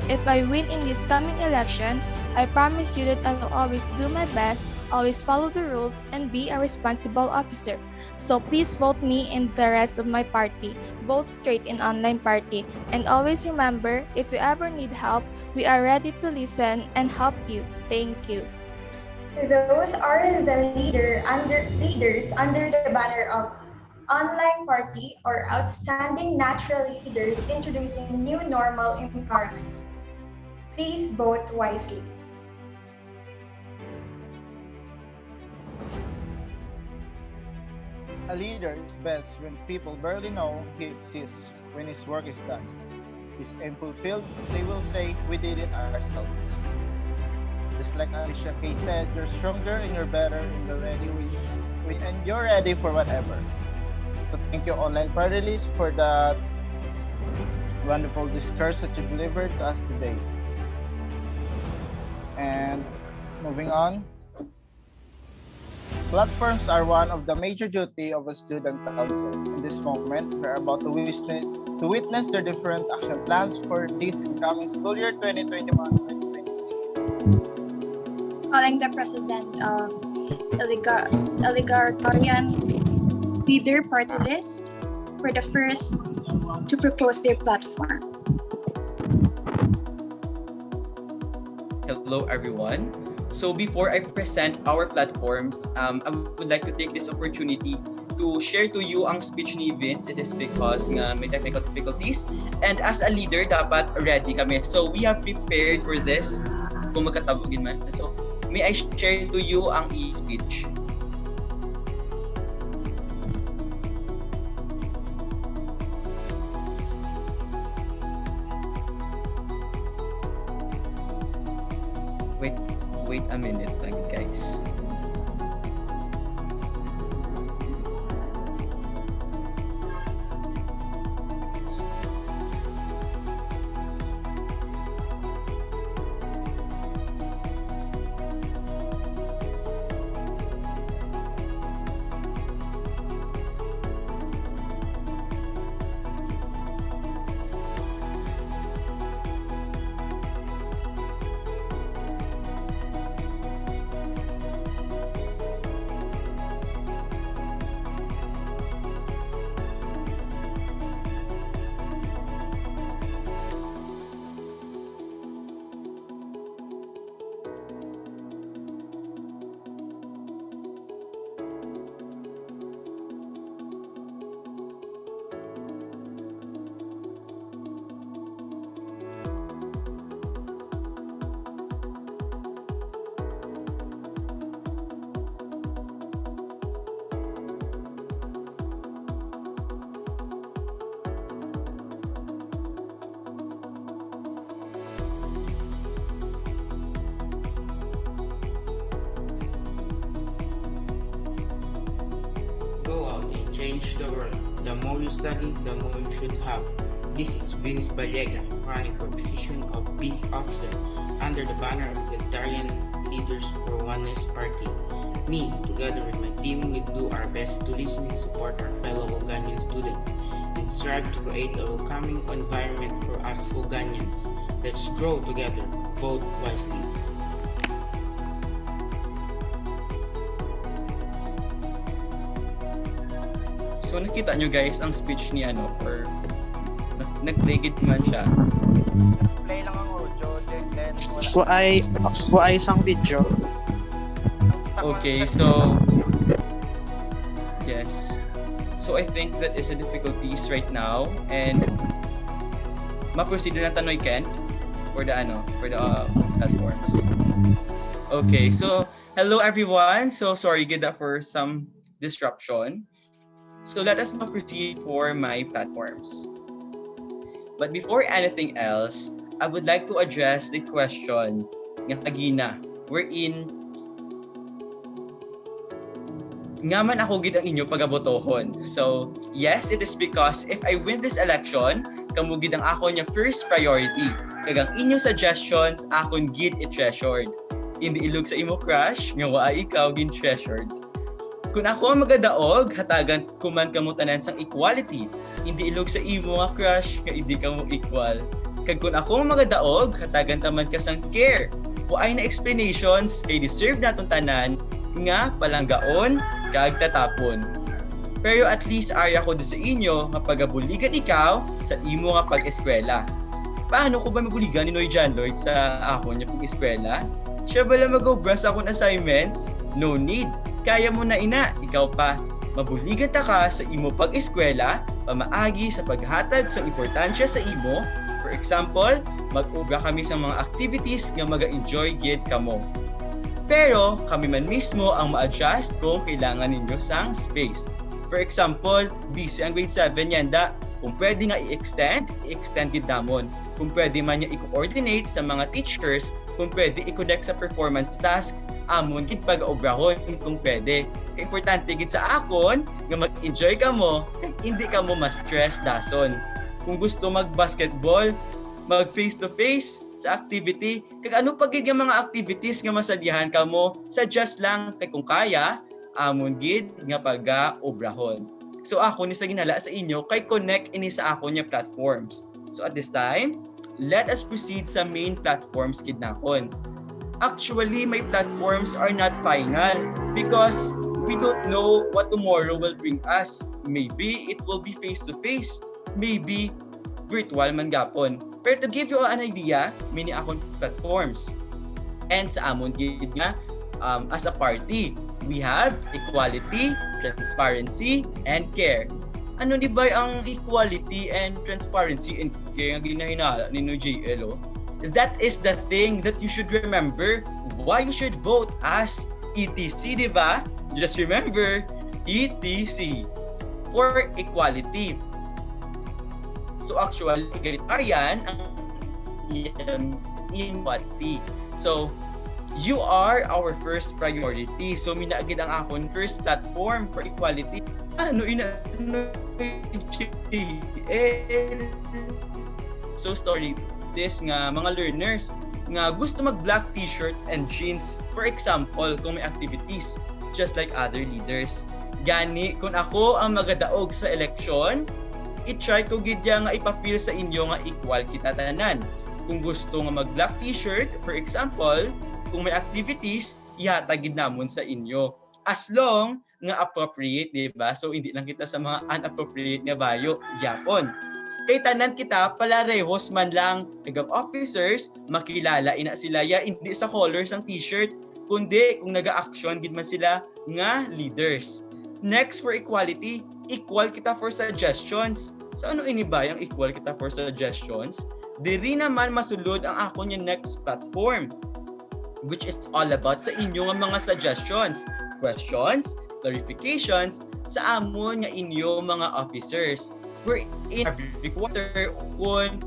If I win in this coming election, I promise you that I will always do my best, always follow the rules, and be a responsible officer. So please vote me and the rest of my party. Vote straight in Online Party. And always remember, if you ever need help, we are ready to listen and help you. Thank you. Those are the leaders under the banner of Online Party or Outstanding Natural Leaders, introducing new normal empowerment. Please vote wisely. A leader is best when people barely know he exists when his work is done. Is and fulfilled, they will say, we did it ourselves. Just like Alicia Kay said, you're stronger and you're better and you're ready and you're ready for whatever. So thank you, Online Party List, for that wonderful discourse that you delivered to us today. And moving on, platforms are one of the major duty of a student council. In this moment, we are about to witness their different action plans for this incoming school year 2021-2022. calling the president of Egalitarian Leader Party List for the first to propose their platform. Hello, everyone. So before I present our platforms, I would like to take this opportunity to share to you ang speech ni Vince. It is because nga may technical difficulties. And as a leader, dapat ready kami. So we have prepared for this. Kung magkatabugin man. So may I share to you ang e-speech. Wait a minute lang, guys. Go out and change the world. The more you study, the more you should have. This is Vince Ballega, running for position of Peace Officer under the banner of Egalitarian Leaders for Oneness Party. Me, together with my team, will do our best to listen and support our fellow Olganian students and strive to create a welcoming environment for us Olganians. Let's grow together, vote wisely. So nakita nyo guys ang speech ni or nag-legit man siya. Play lang ang audio, then Wa ay isang video. Okay, so yes. So I think that is a difficulties right now, and ma-proceed na Tanoy Kent for the platforms. Okay, so hello everyone. So sorry Gida for some disruption. So let us now proceed for my platforms. But before anything else, I would like to address the question nga kagina wherein nga man ako gid ang inyo pagabotohon. So yes, it is because if I win this election, kamo gid ang ako nya first priority. Kagang inyo suggestions akon gid i-treasured. Hindi ilog sa imo crush nga waay ikaw gin treasured. Kung ako ang magadaog, hatagan kuman kamo tanan sang equality. Hindi ilog sa imo nga crush nga hindi kamo equal. Kag kung ako ang magadaog, hatagan taman ka sang care. Waay na explanations kay deserve naton tanan nga palanggaon kag tatapon. Pero at least arya ko sa inyo nga pagabuligan ikaw sa imo nga pag-eskwela. Paano ko ba mabuligan ni Noy John Lloyd sa ako niya pag-eskwela? Siya bala mag-obras akong assignments? No need. Kaya mo na ina, ikaw pa. Mabuligan ta ka sa imo pag-eskwela, pamaagi sa paghatag sa importansya sa imo. For example, mag-obra kami sa mga activities nga maga-enjoy gid kamo. Pero kami man mismo ang ma-adjust kung kailangan ninyo sang space. For example, busy ang grade 7 yanda. Kung pwede nga i-extend gid namon. Kung pwede man niya i-coordinate sa mga teachers, kung pwede i-connect sa performance task, amon gid pag-obrahon kung pwede. Kaya importante gid sa akon nga mag-enjoy kamo, kag hindi kamo ma-stress dason. Kung gusto mag-basketball, mag face-to-face sa activity, kag ano pa gid nga mga activities nga masadyahan kamo, suggest lang kay kung kaya, amon gid nga pag-obrahon. So ako ni sa ginala sa inyo kay connect ini sa ako nya platforms. So at this time, let us proceed sa main platforms gid nakon. Actually, my platforms are not final because we don't know what tomorrow will bring us. Maybe it will be face-to-face. Maybe virtual man gapon. Pero to give you an idea, mini akong platforms. And sa amon gid nga, as a party, we have equality, transparency, and care. Ano di ba ang equality and transparency and care nga ginahinala ni JL? That is the thing that you should remember why you should vote as ETC, di ba? Just remember, ETC for equality. So actually, egalitarian ang equality. So, you are our first priority. So, minaagid ang akon first platform for equality. So, story this nga mga learners nga gusto mag-black t-shirt and jeans, for example, kung may activities, just like other leaders. Gani, kung ako ang magadaog sa election, i-try ko gidya nga ipapil sa inyo nga equal kita tanan. Kung gusto nga mag-black t-shirt, for example, kung may activities, ihatagid namon sa inyo. As long nga appropriate, di ba? So, hindi lang kita sa mga unappropriate nga bayo, yapon. Kay tanan kita, palarehos man lang, tagang officers, makilala ina sila, ya hindi sa colors ng t-shirt, kundi kung naga-action, gid man sila nga leaders. Next, for equality, equal kita for suggestions. So, ano inibay ang equal kita for suggestions? Diri naman masulod ang ako yung next platform, which is all about sa inyo nga mga suggestions, questions, clarifications sa amon nga inyo mga officers. We're in every quarter kung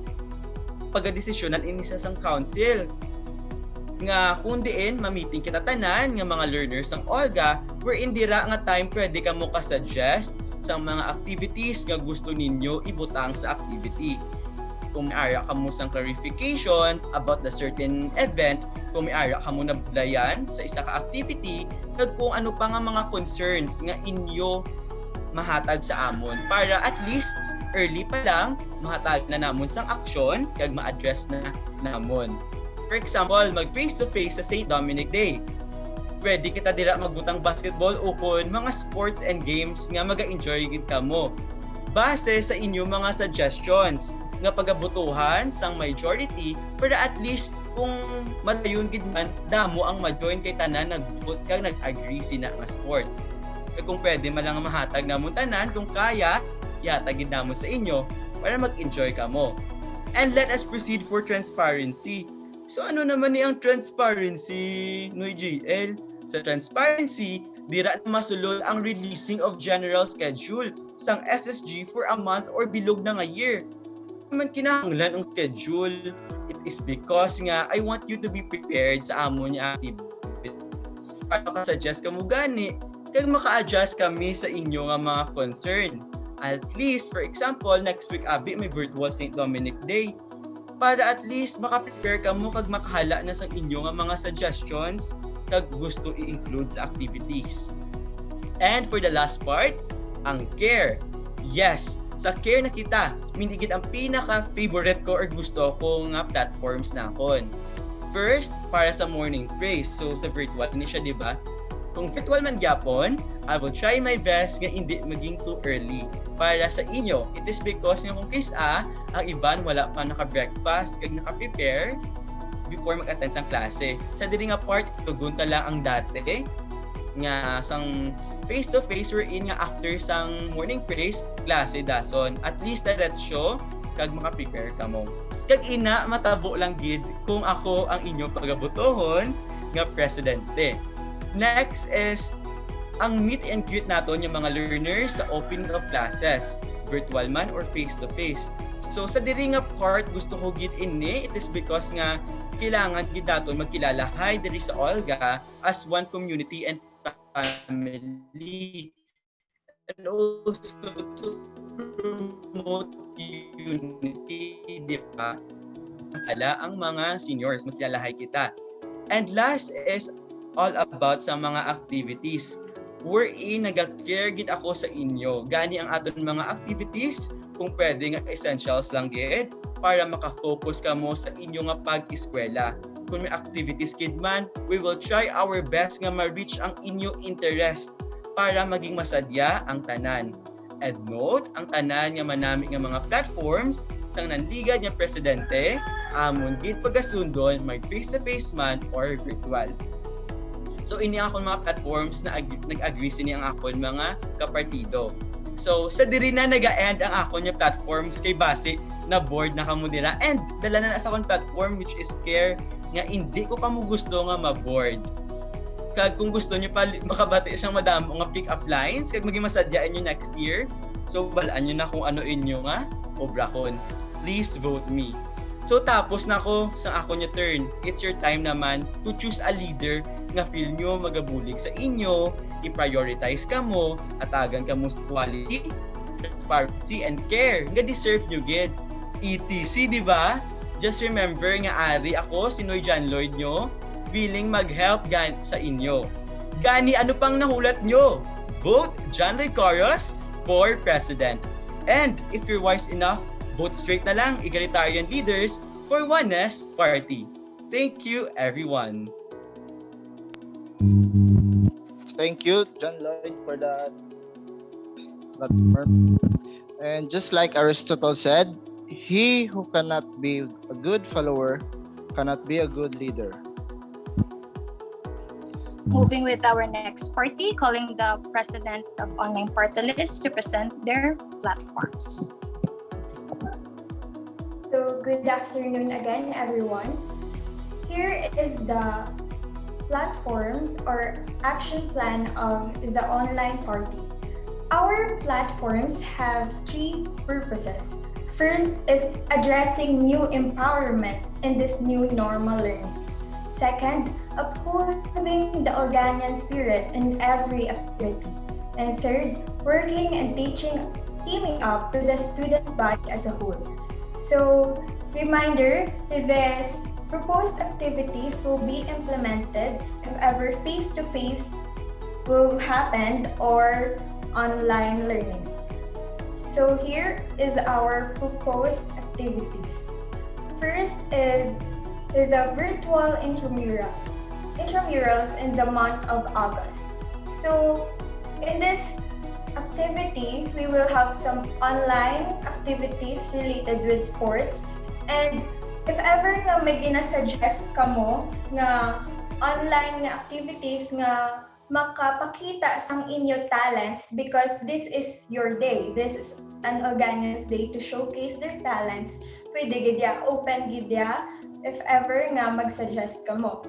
pagdesisyonan inisa sang council nga kung diin ma-meeting kita tanan nga mga learners ng OLGA, we're in dira nga time pwede ka mo ka-suggest sa mga activities nga gusto ninyo ibutang sa activity. Kung may ara ka mo sang clarifications about the certain event, kung may ara ka mo na budlayan sa isa ka activity, kag kung ano pa nga mga concerns nga inyo mahatag sa amon para at least early pa lang mahatag na namon sang aksyon kag ma-address na namon. For example, mag face-to-face sa St. Dominic Day. Pwede kita dira magbutang basketball o kun mga sports and games nga maga-enjoy gid kamo. Base sa inyo mga suggestions nga pagabutuhan sang majority para at least kung madayon gid man damo ang ma-join kay tanan nag-vote kag nag-agree sina nga sports. Kung pwede man lang mahatag namon tanan, kung kaya, ihatagid namon sa inyo para mag-enjoy ka mo. And let us proceed for transparency. So ano naman ni ang transparency, Noy GL? Sa transparency, dira na masulod ang releasing of general schedule sang SSG for a month or bilog na nga year. Naman kinahanglan ang schedule. It is because nga I want you to be prepared sa amon nga activity. Para ka-suggest ka mo gani, kag maka-adjust kami sa inyo nga mga concern. At least, for example, next week abi may virtual St. Dominic Day. Para at least maka-prepare ka mo kag makahala na sa inyo nga mga suggestions kag gusto i-include sa activities. And for the last part, ang care. Yes, sa care na kita, mindigid ang pinaka-favorite ko or gusto ko nga platforms na akon. First, para sa morning praise. So, sa virtual ni siya, di ba? Kung virtual man gyapon, I will try my best nga hindi maging too early para sa inyo. It is because nga kung ang iban wala pa naka-breakfast kag naka-prepare before mag-attend sang klase. Sa diri nga part, tugunta lang ang dati nga sang face-to-face we're in nga after sang morning praise, klase dason. At least diretsyo kag maka-prepare ka mo. Kag ina matabo lang gid kung ako ang inyo pagabutohon nga presidente. Next is ang meet and greet naton yung mga learners sa opening of classes, virtual man or face-to-face. So sa diri nga part gusto ko gid ini, it is because nga kailangan gid daton magkilalahay diri sa OLGA as one community and family. And also to promote unity, di ba? Kala ang mga seniors magkilalahay kita. And last is all about sa mga activities. Wherein nag-care gid ako sa inyo. Gani ang aton mga activities kung pwede nga essentials lang gid para maka-focus ka mo sa inyo nga pag-eskwela. kung may activities kid man, we will try our best nga ma-reach ang inyo interest para maging masadya ang tanan. And note, ang tanan nga manami nga mga platforms sang nanligad nga presidente, amon gid pagasundon may face-to-face man or virtual. So ini akong mga platforms na nag-agree sini ang akon mga kapartido. So sa diri na naga-end ang akon nga platforms kay base na board na kamo dira and dala na sa akong platform which is care nga hindi ko kamo gusto nga ma-board. Kag kung gusto niyo pa makabati siyang madamo nga pick up lines kag maging masadyaan niyo next year, so balaan niyo na kung ano inyo nga obrahon. Please vote me. So tapos na ko sa ako niya turn. It's your time naman to choose a leader nga feel nyo magabulig sa inyo, i-prioritize ka mo, atagan ka mo quality, transparency, and care nga deserve nyo gid. ETC, di ba? Just remember nga ari ako, sinoy John Lloyd nyo, willing mag-help sa inyo. Gani ano pang nahulat nyo? Vote John Lloyd Coros for President. And if you're wise enough, vote straight na lang egalitarian leaders for Oneness Party. Thank you, everyone. Thank you, John Lloyd, for that. And just like Aristotle said, he who cannot be a good follower cannot be a good leader. Moving with our next party, calling the president of Online Party List to present their platforms. So, good afternoon again, everyone. Here is the platforms or action plan of the online party. Our platforms have three purposes. First is addressing new empowerment in this new normal learning. Second, upholding the Organian spirit in every activity. And third, working and teaming up with the student body as a whole. So, reminder, this proposed activities will be implemented if ever face-to-face will happen or online learning. So here is our proposed activities. First is the virtual intramurals in the month of August. So in this activity, we will have some online activities related with sports, and if ever nga may ginasuggest ka mo nga online nga activities nga makapakita sang inyo talents, because this is your day. This is an Organians Day to showcase their talents. Pwede gidya, open gidya if ever nga mag-suggest ka mo.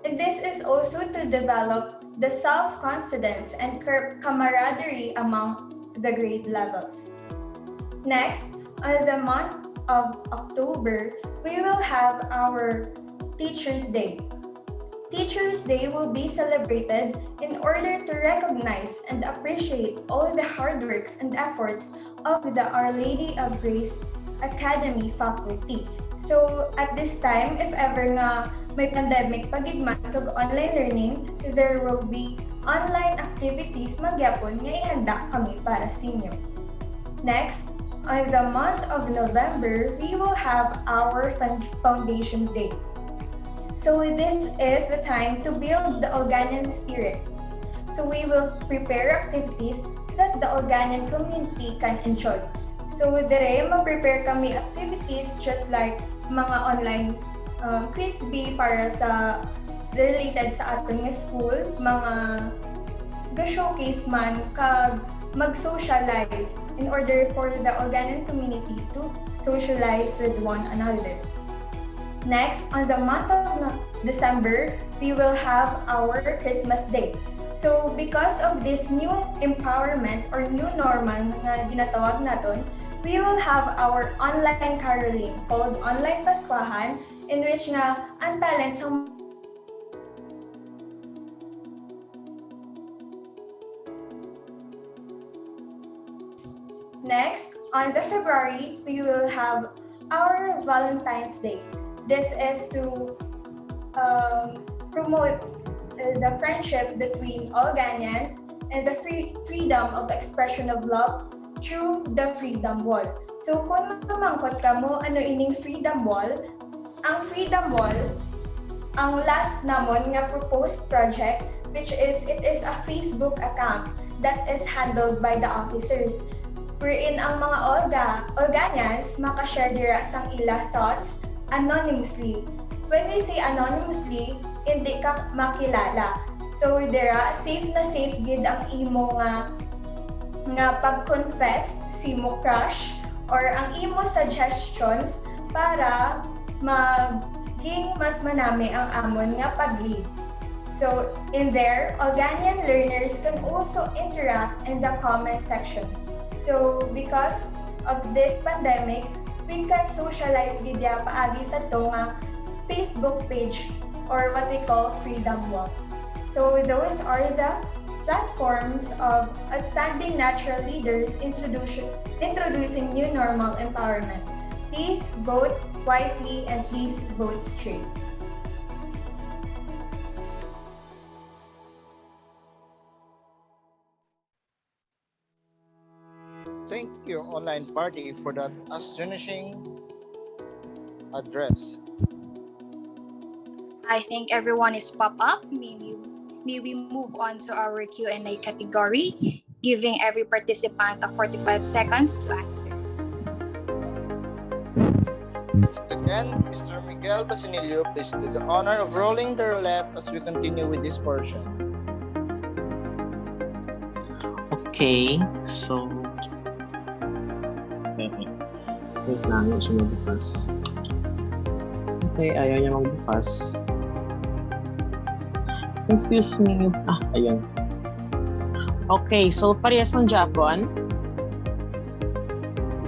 And this is also to develop the self-confidence and camaraderie among the grade levels. Next, on the month of October, we will have our Teachers' Day. Teachers' Day will be celebrated in order to recognize and appreciate all the hard works and efforts of the Our Lady of Grace Academy faculty. So at this time, if ever nga may pandemic pagigman kag online learning, there will be online activities magyapon nga ihanda kami para sa inyo. Next, on the month of November, we will have our Foundation Day. So this is the time to build the Organian spirit. So we will prepare activities that the Organian community can enjoy. So dire ma-prepare kami activities just like mga online quiz bee para sa related sa ating school, mga ga-showcase man kag mag-socialize in order for the Organian community to socialize with one another. Next, on the month of December, we will have our Christmas Day. So because of this new empowerment or new normal na ginatawag natin, we will have our online caroling called Online Paskwahan, in which nga ang talents ng Next, on the February, we will have our Valentine's Day. This is to promote the friendship between all Ghanaians and the freedom of expression of love through the Freedom Wall. So kung mamangkot ka mo ano ining Freedom Wall, ang Freedom Wall ang last namon nga proposed project, which is it is a Facebook account that is handled by the officers. Wherein ang mga Olganians makashare dira sang ila thoughts anonymously. When we say anonymously, hindi ka makilala. So dira safe na safe gid ang imo nga pag-confess si mo crush or ang imo suggestions para maging mas manami ang amon nga pag-lead. So in there, Olganian learners can also interact in the comment section. So because of this pandemic, we can socialize gidya paagi sa to nga Facebook page or what we call Freedom Walk. So those are the platforms of outstanding natural leaders introducing new normal empowerment. Please vote wisely and please vote straight. Thank you, online party, for that astonishing address. I think everyone is pop up. May we move on to our Q&A category, giving every participant 45 seconds to answer. Again, Mr. Miguel Basinilio, please do the honor of rolling the roulette as we continue with this portion. Okay, so... Wait lang, hindi siya magbukas. Okay, ayaw niya magbukas. Excuse me. Ayun. Okay, so parehas ng Japon.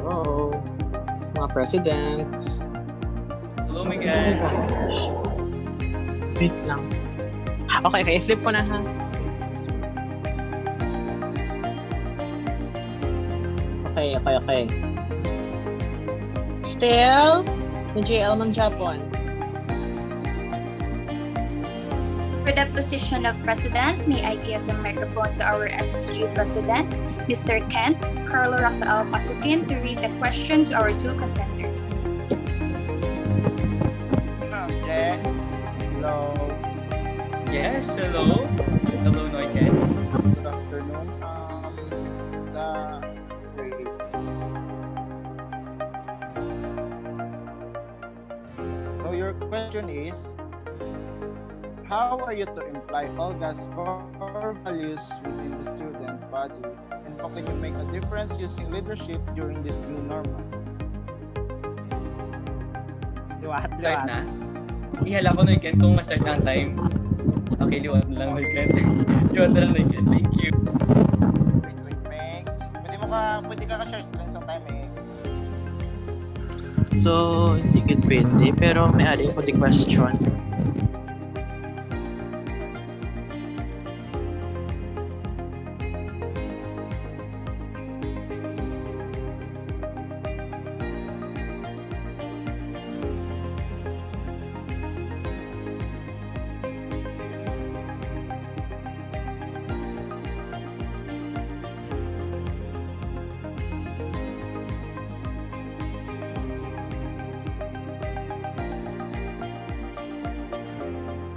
Hello, mga presidents. Hello, Miguel. Wait lang. Okay, flip ko na ha. Okay. Still, the JL ng Japon. For the position of president, may I give the microphone to our SSG president, Mr. Kent Carlo Rafael Pasukin, to read the question to our two contenders. Okay. Hello. Yes, hello. Hello, Noiken. Good afternoon. So your question is, how are you to imply OLGA's core values within the student body, and how can you make a difference using leadership during this new normal? Start na? Ihala ko, Noiken, kung ma-start na ang time. Okay, liwat na lang, Noiken. Liwat na lang, Noiken. Thank you. Wait, Megs. Pwede ka ka-share screen sa time eh. So, hindi ko pwede, pero may adding ko the question.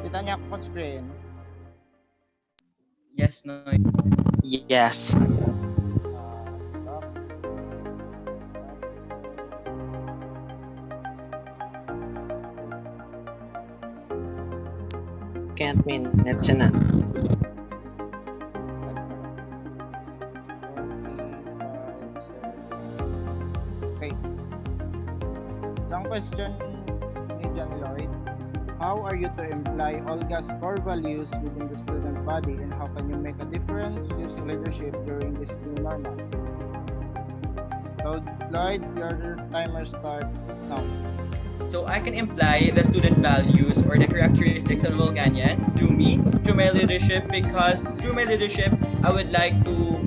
Kita niya ako on screen. Yes, Noiken. Yes. Can't minutes na. Okay. Isang question ni John Lloyd. How are you to imply OLGA's core values within the student body, and how can you make a difference using leadership during this new normal? So, Lloyd, your timer starts now. So I can imply the student values or the characteristics of Olganian through me, through my leadership, because through my leadership, I would like to,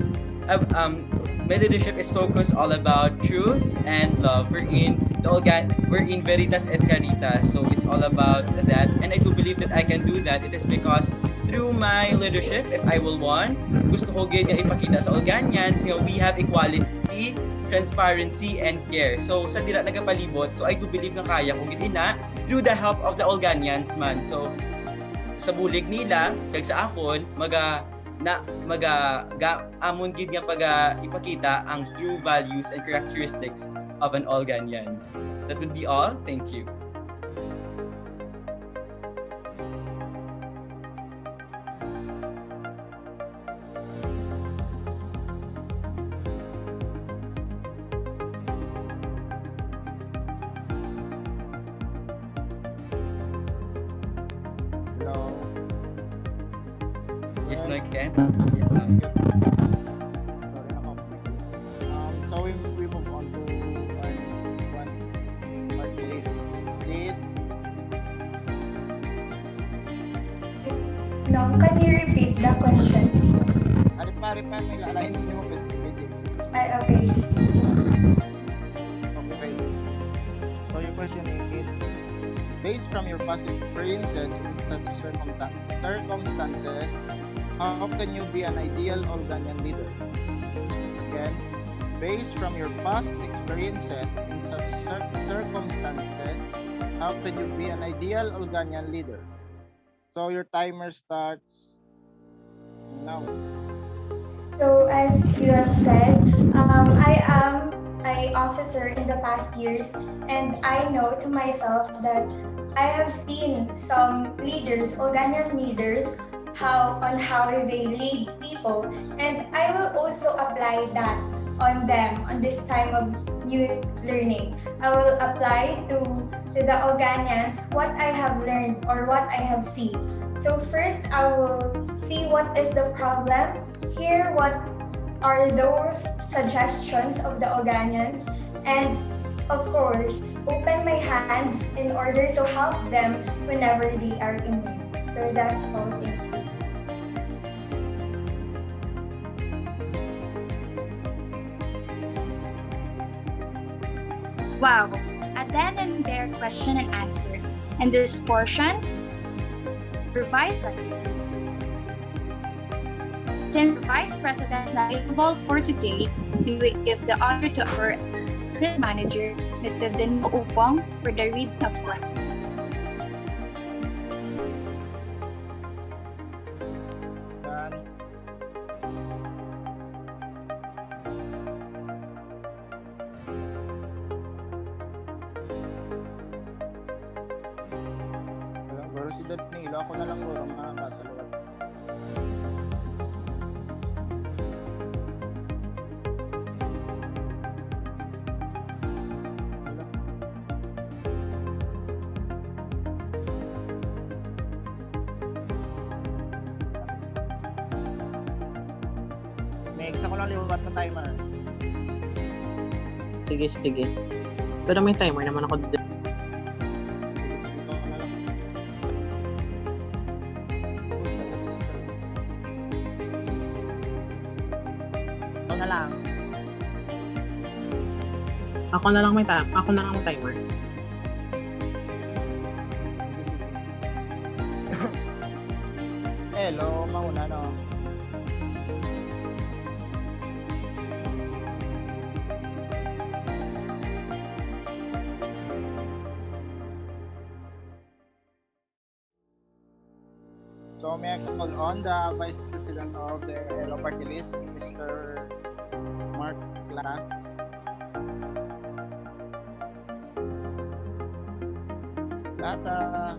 my leadership is focused all about truth and love. We're in Veritas et Caritas, so it's all about that. And I do believe that I can do that. It is because through my leadership, if I will want, gusto ko gid nga ipakita sa Olganians nga we have equality, transparency, and care. So sa dira nagapalibot, so I do believe nga kaya ko gid ina through the help of the Olganians man. So sa bulig nila kag sa akon amon gid nga ipakita ang true values and characteristics of an Olganian. That would be all. Thank you. Hello. Yes, no, Ken? Yes, no. Sorry, so we move on to our one part, please. No, can you repeat the question? Pare, may lalain niyo mo best. Ay, okay. Okay. So your question is, based from your past experiences in such circumstances, how can you be an ideal Olganian leader? Again, based from your past experiences in such circumstances, how can you be an ideal Olganian leader? So your timer starts now. So as you have said, I am an officer in the past years, and I know to myself that I have seen some leaders, Olganian leaders, how they lead people, and I will also apply that on them on this time of youth learning. I will apply to the Olganians what I have learned or what I have seen. So first, I will see what is the problem, hear what are those suggestions of the Olganians, and of course, open my hands in order to help them whenever they are in need. So that's all. Thank you. Wow, a then and there question and answer. And this portion, your Vice President. Since Vice President is not available for today, we will give the honor to our Business Manager, Mr. Dino Upong, for the reading of questions. Goro si Danilo, ako na lang goro mga sa lugar. Next, ako lang liwat na timer. Sige. Pero may timer naman ako dito. Ako na lang may timer. Hello, mauna no. So may I call on the Vice President of the Hello Party List, Mr. Mark Clara. Lata.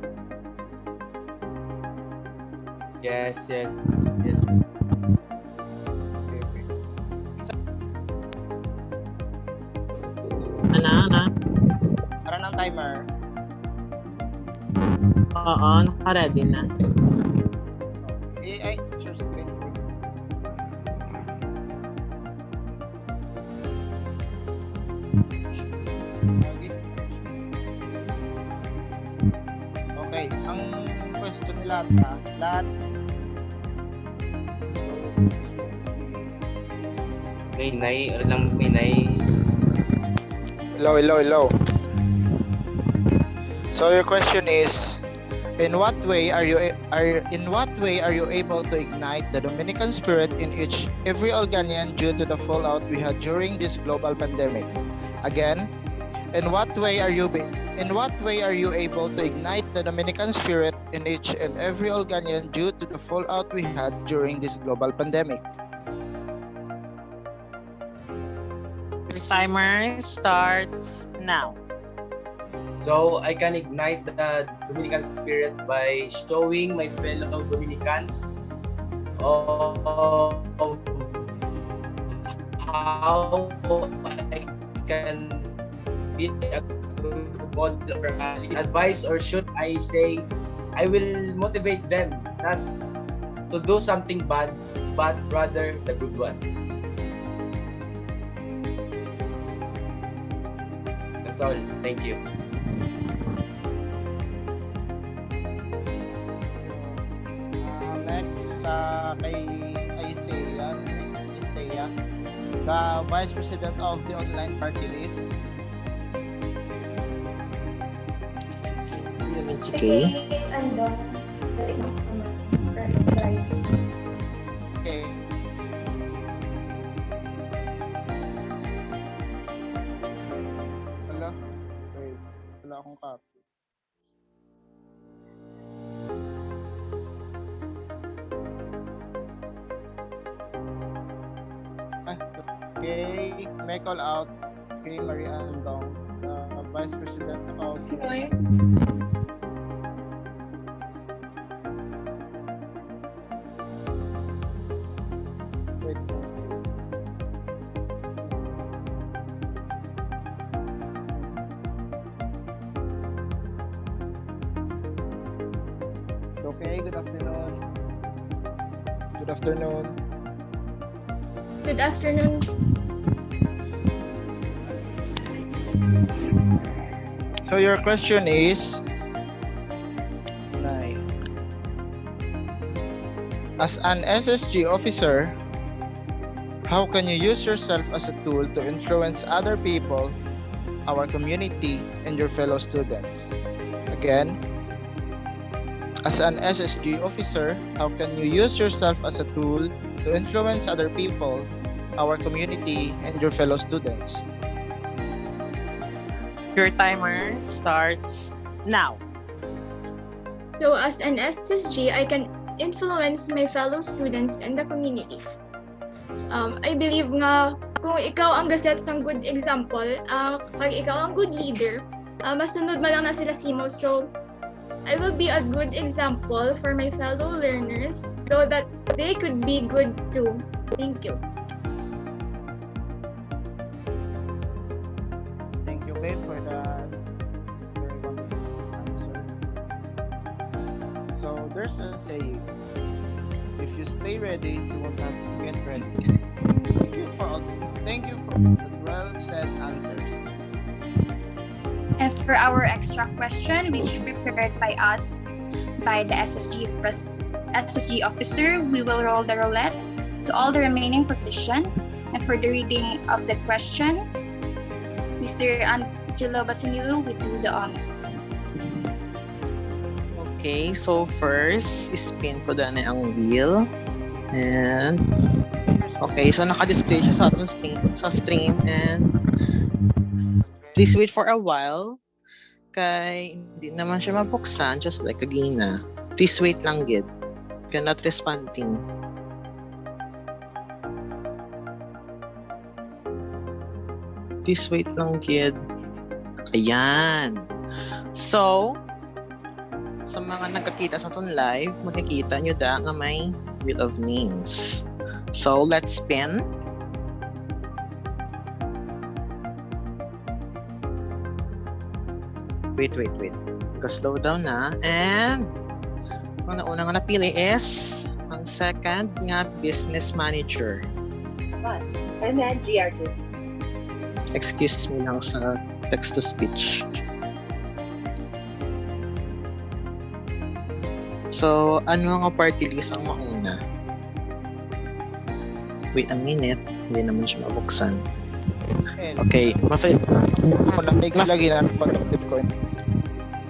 Yes. Ana. Para ng timer. Oo, naka-ready na. Ay, share screen. Okay, ang question ni Lat. May Hello. So your question is, in what way way are you able to ignite the Dominican spirit in every Olganian due to the fallout we had during this global pandemic? Again, in what way are you able to ignite the Dominican spirit in each and every Olganian due to the fallout we had during this global pandemic? Your timer starts now. So I can ignite the Dominican spirit by showing my fellow Dominicans of how I can be a good model or advice, or should I say, I will motivate them not to do something bad, but rather the good ones. That's all. Thank you. Next, kay Isaiah, the Vice President of the online party list. Okay. Okay. Wala. Wait. Wala akong copy. Okay. May call out kay Marie Andong, the Vice President of Wait. Okay, good afternoon. Good afternoon. Good afternoon. So your question is, Nay, as an SSG officer, how can you use yourself as a tool to influence other people, our community, and your fellow students? Again, as an SSG officer, how can you use yourself as a tool to influence other people, our community, and your fellow students? Your timer starts now. So as an SSG, I can influence my fellow students and the community. I believe nga kung ikaw ang gaset sang good example, pag ikaw ang good leader, masunod man lang na sila simo. So I will be a good example for my fellow learners so that they could be good too. Thank you. Thank you, Kate, for that very wonderful answer. So there's a saying, if you stay ready, you won't have to get ready. Thank you for the well-said answers. And for our extra question, which prepared by us, by the SSG officer, we will roll the roulette to all the remaining position. And for the reading of the question, Mr. Angelo Basinilu will do the honor. Okay, so first, spin ko na ang wheel. And okay, so naka-display siya sa stream and please wait for a while kay hindi naman siya mabuksan just like kagina. Please wait lang gid. Cannot responding. Please wait lang gid. Ayan. So, sa mga nagkakita sa itong live, makikita nyo da nga may wheel of names. So, let's spin. Wait. Slow down na. And, ang nauna nga napili is ang second nga business manager. Boss, I'm at GR2. Excuse me lang sa text-to-speech. So, ano nga party list ang mauna? Wait a minute. Hindi naman siya mabuksan. Okay.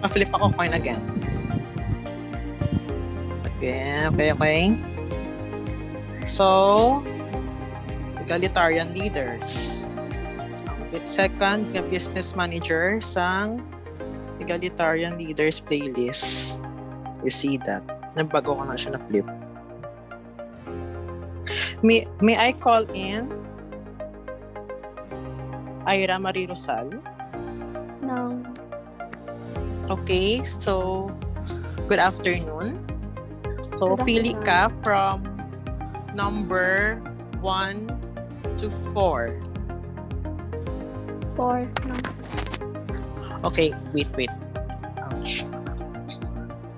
Ma-flip ako coin again. Okay. So, egalitarian leaders. With second nga business manager sang egalitarian leaders playlist. You see that? Nagbago ko na siya na flip. May I call in Ira Marie Rosal? No. Okay, so good afternoon. So Good pili afternoon. ka from number 1 to 4. 4. No. Okay, wait. Ouch.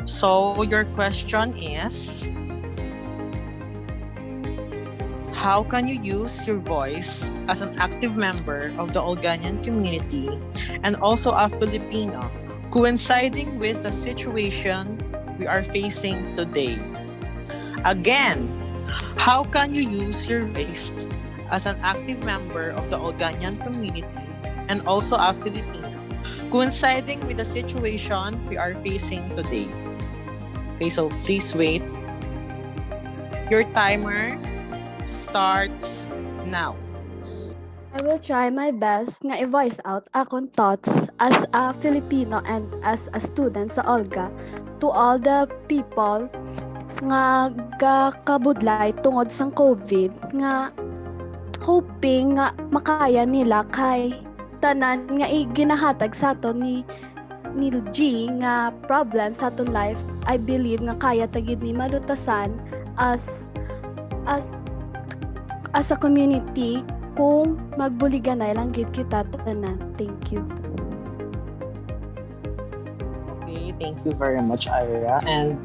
So your question is, how can you use your voice as an active member of the Olganian community and also a Filipino, coinciding with the situation we are facing today? Again, how can you use your voice as an active member of the Olganian community and also a Filipino, coinciding with the situation we are facing today? Okay, so please wait. Your timer starts now. I will try my best nga i-voice out akong thoughts as a Filipino and as a student sa OLGA to all the people nga gakabudlay tungod sang COVID nga hoping nga makaya nila kay tanan nga ginahatag sa aton ni G nga problem sa aton life. I believe nga kaya tagid ni malutasan as a community kung magbuliganay lang gid kita tanan. Thank you. Okay, thank you very much, Ira. And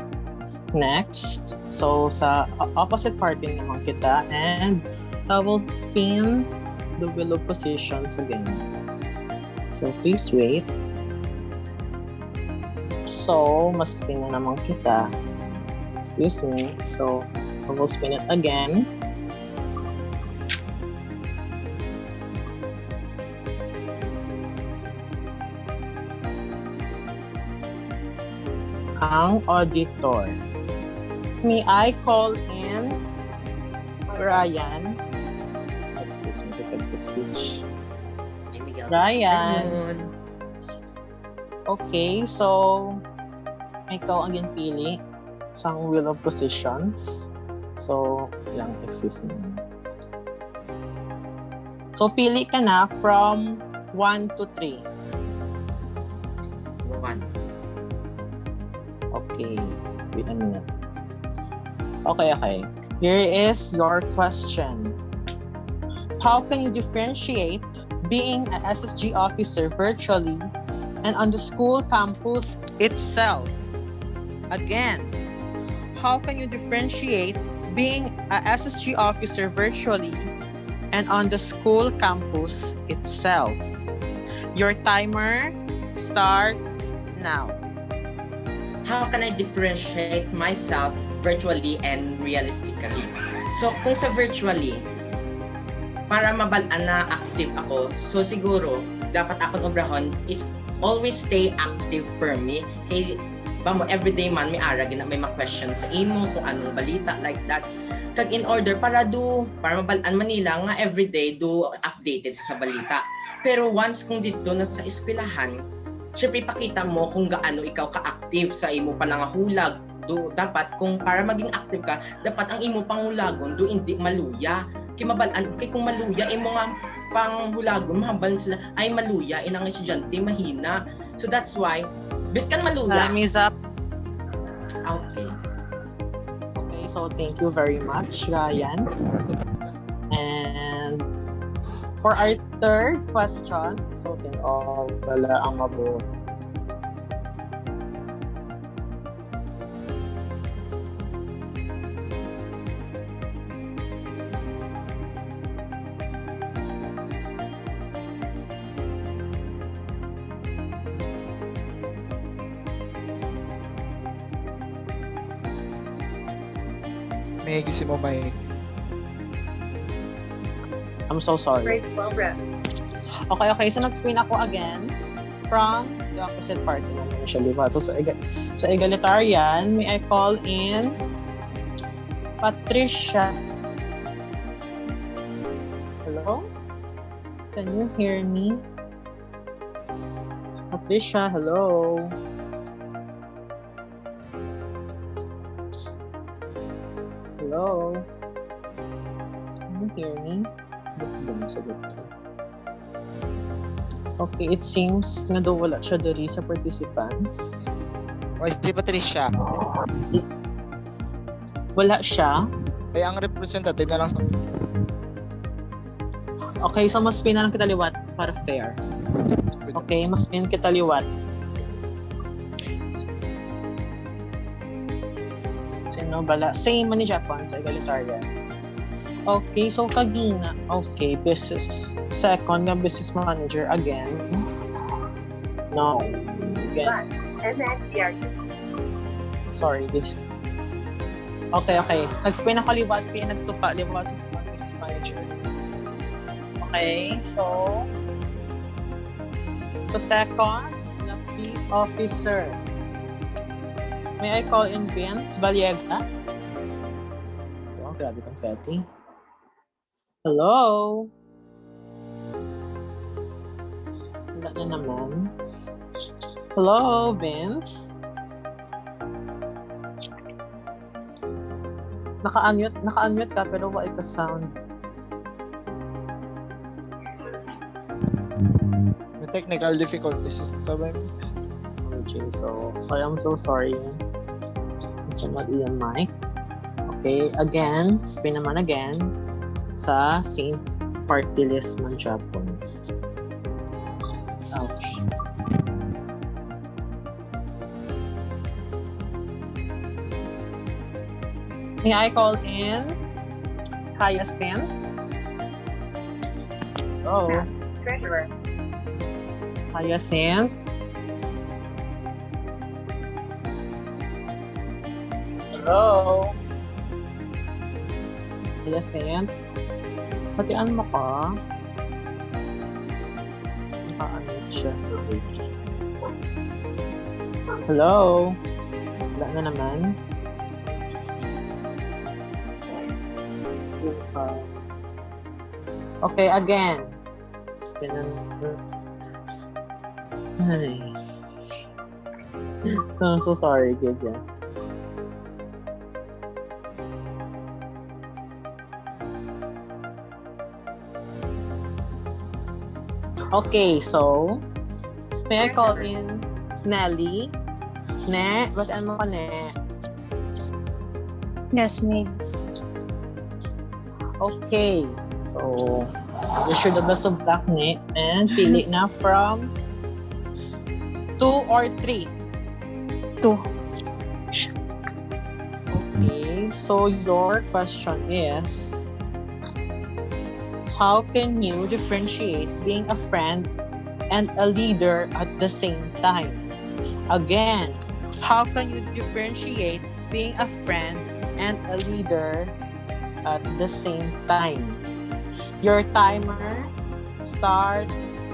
next, so sa opposite party naman kita, and I will spin the wheel of positions again. So please wait. So, mas spin na naman kita. Excuse me. So, I will spin it again. Ang auditor. May I call in Ryan? Excuse me to text the speech. Ryan. Okay, so ikaw ang ginpili sa wheel of positions. So, lang, excuse me. So, pili ka na from 1 to 3. 1. Okay, wait a minute. Okay. Here is your question. How can you differentiate being an SSG officer virtually and on the school campus itself? Again, how can you differentiate being an SSG officer virtually and on the school campus itself? Your timer starts now. How can I differentiate myself virtually and realistically? So, kung sa virtually, para mabalaan na active ako, so siguro, dapat akong obrahon is always stay active for me. Kay, ba mo, everyday man, may ara, may mga questions sa imo, kung anong balita, like that. Kag in order, para mabalaan Manila, nga everyday, updated sa balita. Pero once kung dito na sa eskwelahan, syempre ipakita mo kung gaano ikaw ka-active sa imo palang hulag. Dapat kung para maging active ka, dapat ang imo panghulagon hindi maluya. Kimabalaan kay kung maluya imo nga panghulagon mahambal sila ay maluya inang estudyante mahina. So that's why biskan maluya. Time is up. Okay. Okay, so thank you very much, Ryan. And for our third question, so sin all wala ang mabuo. May gisi mo may. I'm so sorry. Okay. So nag-screen ako again from the opposite party naman siya, diba? So sa egalitarian, may I call in Patricia. Hello? Can you hear me? Patricia, hello? Hello? Can you hear me? Okay, it seems na daw wala siya diri sa participants. O, si Patricia. Wala siya. Ay, ang representative na lang sa... Okay, so mas pin na lang kita liwat para fair. Okay, mas pin kita liwat. Sino bala? Same man ni Japan sa egalitarian. Okay, so kagina. Okay, business. Second, nga business manager again. No. Again. Sorry, this. Okay. Nag-spin ako liwat, kaya nagtupa liwat sa business manager. Okay, so second, na police officer. May I call in Vince Baliega? Oh, grabe kang setting. Hello? Wala na naman. Hello, Vince? Naka-unmute ka pero wala ka sound. May technical difficulties is tabay. Okay, so I am so sorry. Sa mag-iyan mic. Okay, again, spin naman again sa same party list man Japon. Ouch. May I call in Hyacinth? Oh. Treasurer. Hyacinth? Hello? Hyacinth? Patian mo ka? Naka-ano siya? Hello? Wala na naman. Okay, again. Spin Ay. I'm so sorry, Gidya. Okay, so may I call in Nelly? Ne? Bataan mo ka, Ne? Yes, Migs. Okay, so you should have best of luck, Ne. And pili na from 2 or 3? 2. Okay, so your question is, how can you differentiate being a friend and a leader at the same time? Again, how can you differentiate being a friend and a leader at the same time? Your timer starts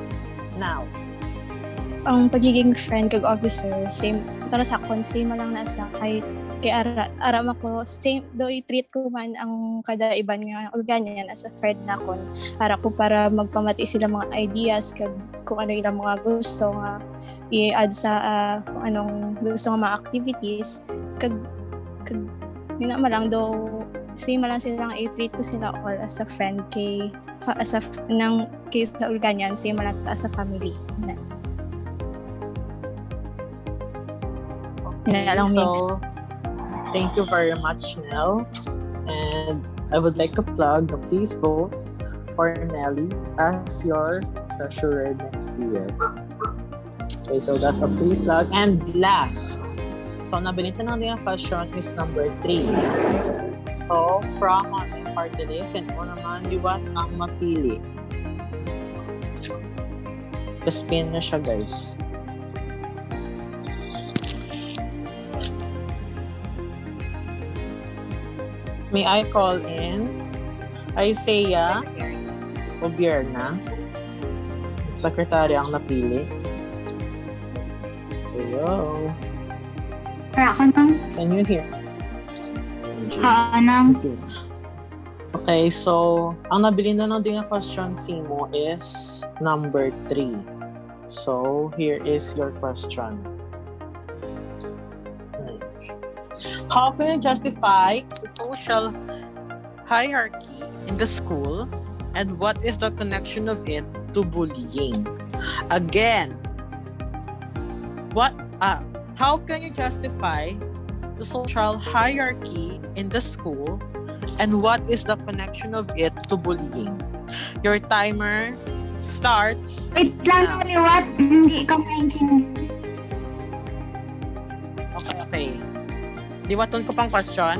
now. Ang pagiging friend kag officer, same para sa akon, same lang na sa kay ara ako same do i-treat ko man ang kada iban nga ganyan as a friend na kon ara ko para magpamati sila mga ideas kag kung ano ilang mga gusto nga i-add sa kung anong gusto nga mga activities kag yun na lang do same lang sila nga i-treat ko sila all as a friend kay as a nang kay sa ganyan same lang ta as a family na. So, thank you very much, Nell. And I would like to plug, please vote for Nelly as your treasurer next year. Okay, so that's a free plug. And last, so nabilita na yung question is number 3. So, from online party list, and mo naman liwat ang mapili. Spin na siya, guys. May I call in Isaiah Obierna? Secretary ang napili. Hello? Para ka nang. Can you hear? MJ. Haanang. Okay, so ang nabili na lang din ang question mo is number 3. So here is your question. How can you justify the social hierarchy in the school, and what is the connection of it to bullying? Again, how can you justify the social hierarchy in the school, and what is the connection of it to bullying? Your timer starts. Wait lang, liwat. Hindi ka maintindihan. Okay. Liwaton ko pang question?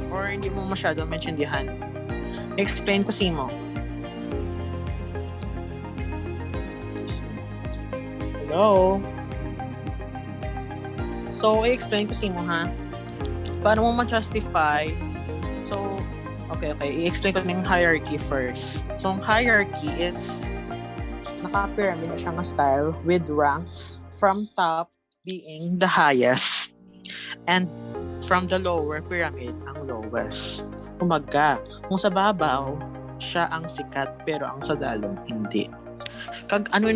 Or hindi mo masyado maintindihan? Explain ko mo. Hello? So, i-explain ko mo, ha? Paano mo ma-justify? So, okay. I-explain ko yung hierarchy first. So, ang hierarchy is naka-pyramid siya ng style with ranks from top being the highest and from the lower pyramid ang lowest. Kumaga, kung sa babaw, siya ang sikat pero ang sa dalong hindi. Ano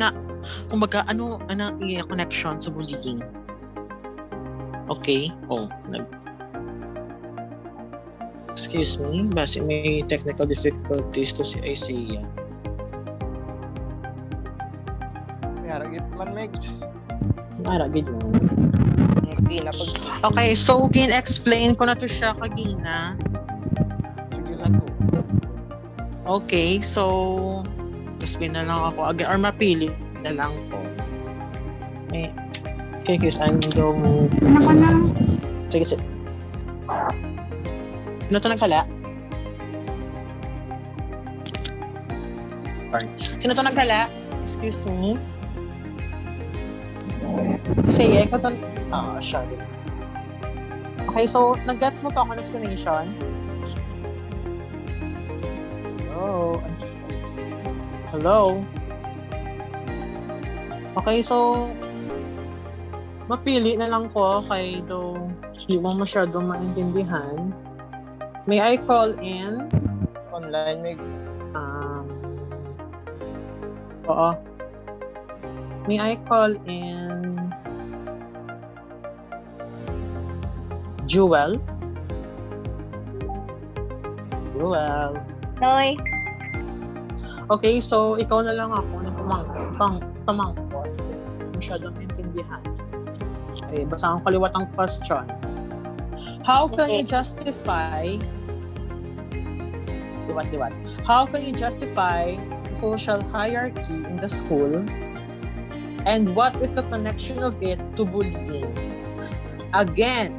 i-connection sa bullying? Okay? Excuse me, basi may technical difficulties to si Isaiah. Haragit man, Megs. Haragit mo. Okay, so explain ko na to siya kagina. Okay, so explain na lang ako again or mapili na lang po. Okay, guys, andong... Ano na? Sige. Ano to nagkala? Sorry. Sino to nagkala? Excuse me. Sige, ikaw to... siya. Okay, so nag-gets mo to ako ng explanation? Hello? Okay, so mapili na lang ko kay do hindi mo masyadong maintindihan. May I call in? Online, Megs. Oo. May I call in Jewel? Noy. Okay, so ikaw na lang ako na pamangkot. Masyadong maintindihan. Okay, basta ang kaliwat ang question. How can you justify liwat. How can you justify the social hierarchy in the school, and what is the connection of it to bullying? Again,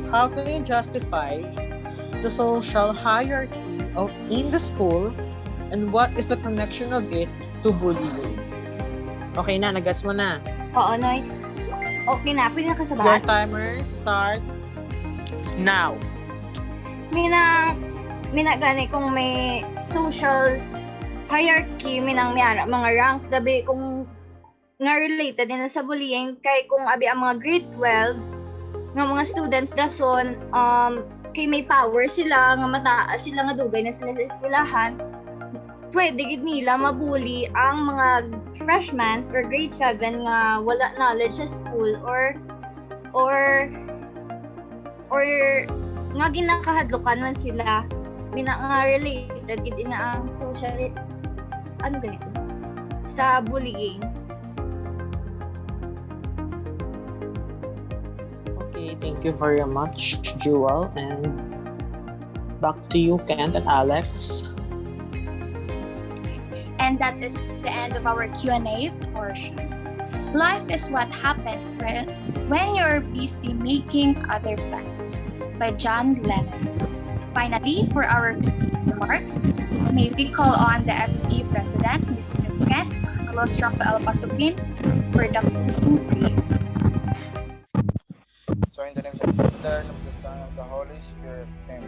how can you justify the social hierarchy in the school, and what is the connection of it to bullying? Okay na, nagets mo na. Oo, Noy. Okay na, pwede na Your kasabahan. timer starts now. Mina gani kung may social hierarchy, minang mga ranks, gabi kung nga related din sa bullying, kay kung abi ang mga grade 12, nga mga students dason, kay may power sila, nga mataas sila, nga dugay na sila sa eskwelahan, pwede gid nila mabully ang mga freshmen or grade 7 nga wala knowledge sa school or nga ginakahadlukan man sila nga related gid na ang social ganito sa bullying. Okay, thank you very much, Jewel, and back to you, Kent and Alex. And that is the end of our Q&A portion. Life is what happens when you're busy making other plans, by John Lennon. Finally, for our remarks, may we call on the SSG President, Mr. Kent Carlos Rafael Pasupin, for the closing prayer. So in the name of the Father, and of the Son, and of the Holy Spirit. Amen.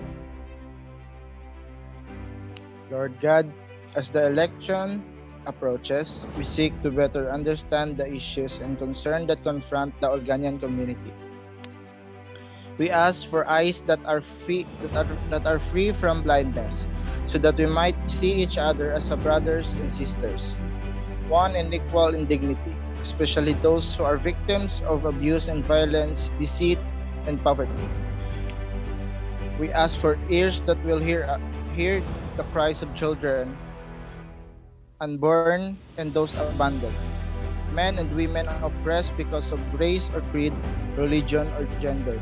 Lord God, as the election approaches, we seek to better understand the issues and concerns that confront the Olganian community. We ask for eyes that are free from blindness, so that we might see each other as brothers and sisters, one and equal in dignity, especially those who are victims of abuse and violence, deceit, and poverty. We ask for ears that will hear the cries of children, unborn, and those abandoned, men and women oppressed because of race or creed, religion or gender.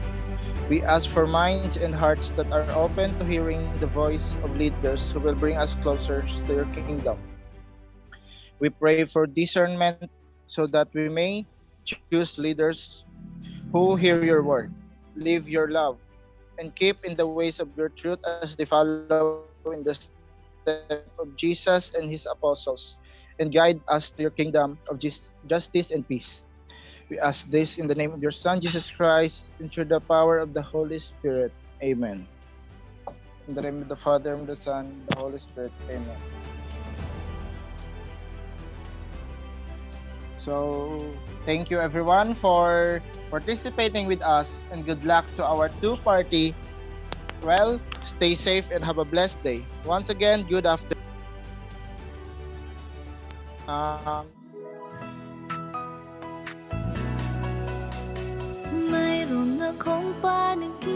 We ask for minds and hearts that are open to hearing the voice of leaders who will bring us closer to your kingdom. We pray for discernment so that we may choose leaders who hear your word, live your love, and keep in the ways of your truth as they follow in the step of Jesus and his apostles, and guide us to your kingdom of justice and peace. We ask this in the name of your Son, Jesus Christ, and through the power of the Holy Spirit. Amen. In the name of the Father, and the Son, and the Holy Spirit. Amen. So, thank you everyone for participating with us, and good luck to our two-party. Well, stay safe and have a blessed day. Once again, good afternoon. Mayroon akong panaginip,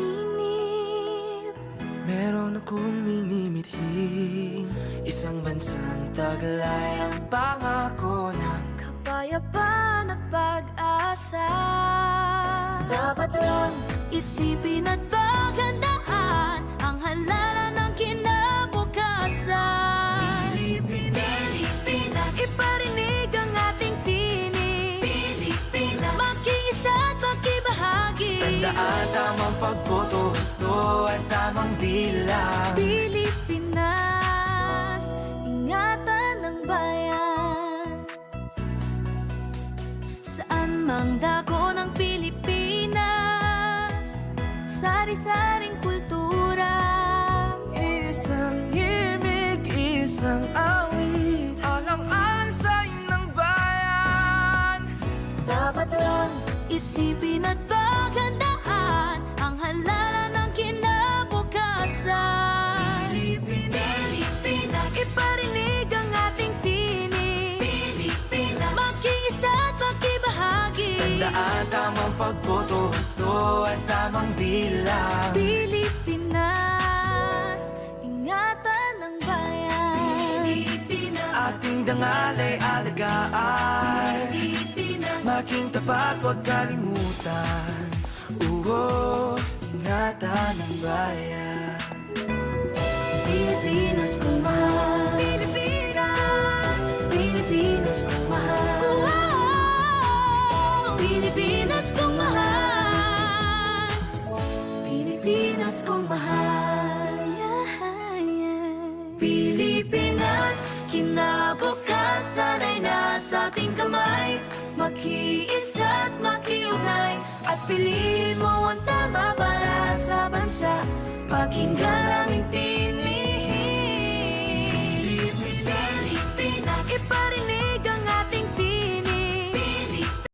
Meron akong minimithing isang bansang taglay ang pangako ng kapayapaan at pag-asa. Dapat lang isipin at paghandaan ang halalan ng kinabukasan. Pilipinas, iparinig ang ating tinig. Pilipinas, makiisa at makibahagi. Tandaan tamang pagboto, gusto at tamang bilang. Pilipinas, ingatan ng bayan. Saan mang dako ng Pilipinas, sari-saring kultura. Isang himig, isang awit, alang-alang sa ng bayan. Dapat lang isipin at paghandaan ang halalan ng kinabukasan. Pilipinas, iparinig ang ating tinig. Pilipinas, makiisa at makibahagi. Tandaan tamang pagboto, gusto at tamang bilang. Pilipinas, ingatan ng bayan. Ating dangal ay alagaan. Maging tapat, huwag kalimutan. Ingatan ng bayan. Pilipinas kong mahal. Pilipinas, Pilipinas kong mahal. Pilipinas kong mahal. Pilipinas kong mahal. Pilipinas, kinabukasan ay nasa ating kamay. Makiisa at makiugnay, at piliin mo ang tama para sa bansa. Pakinggan ang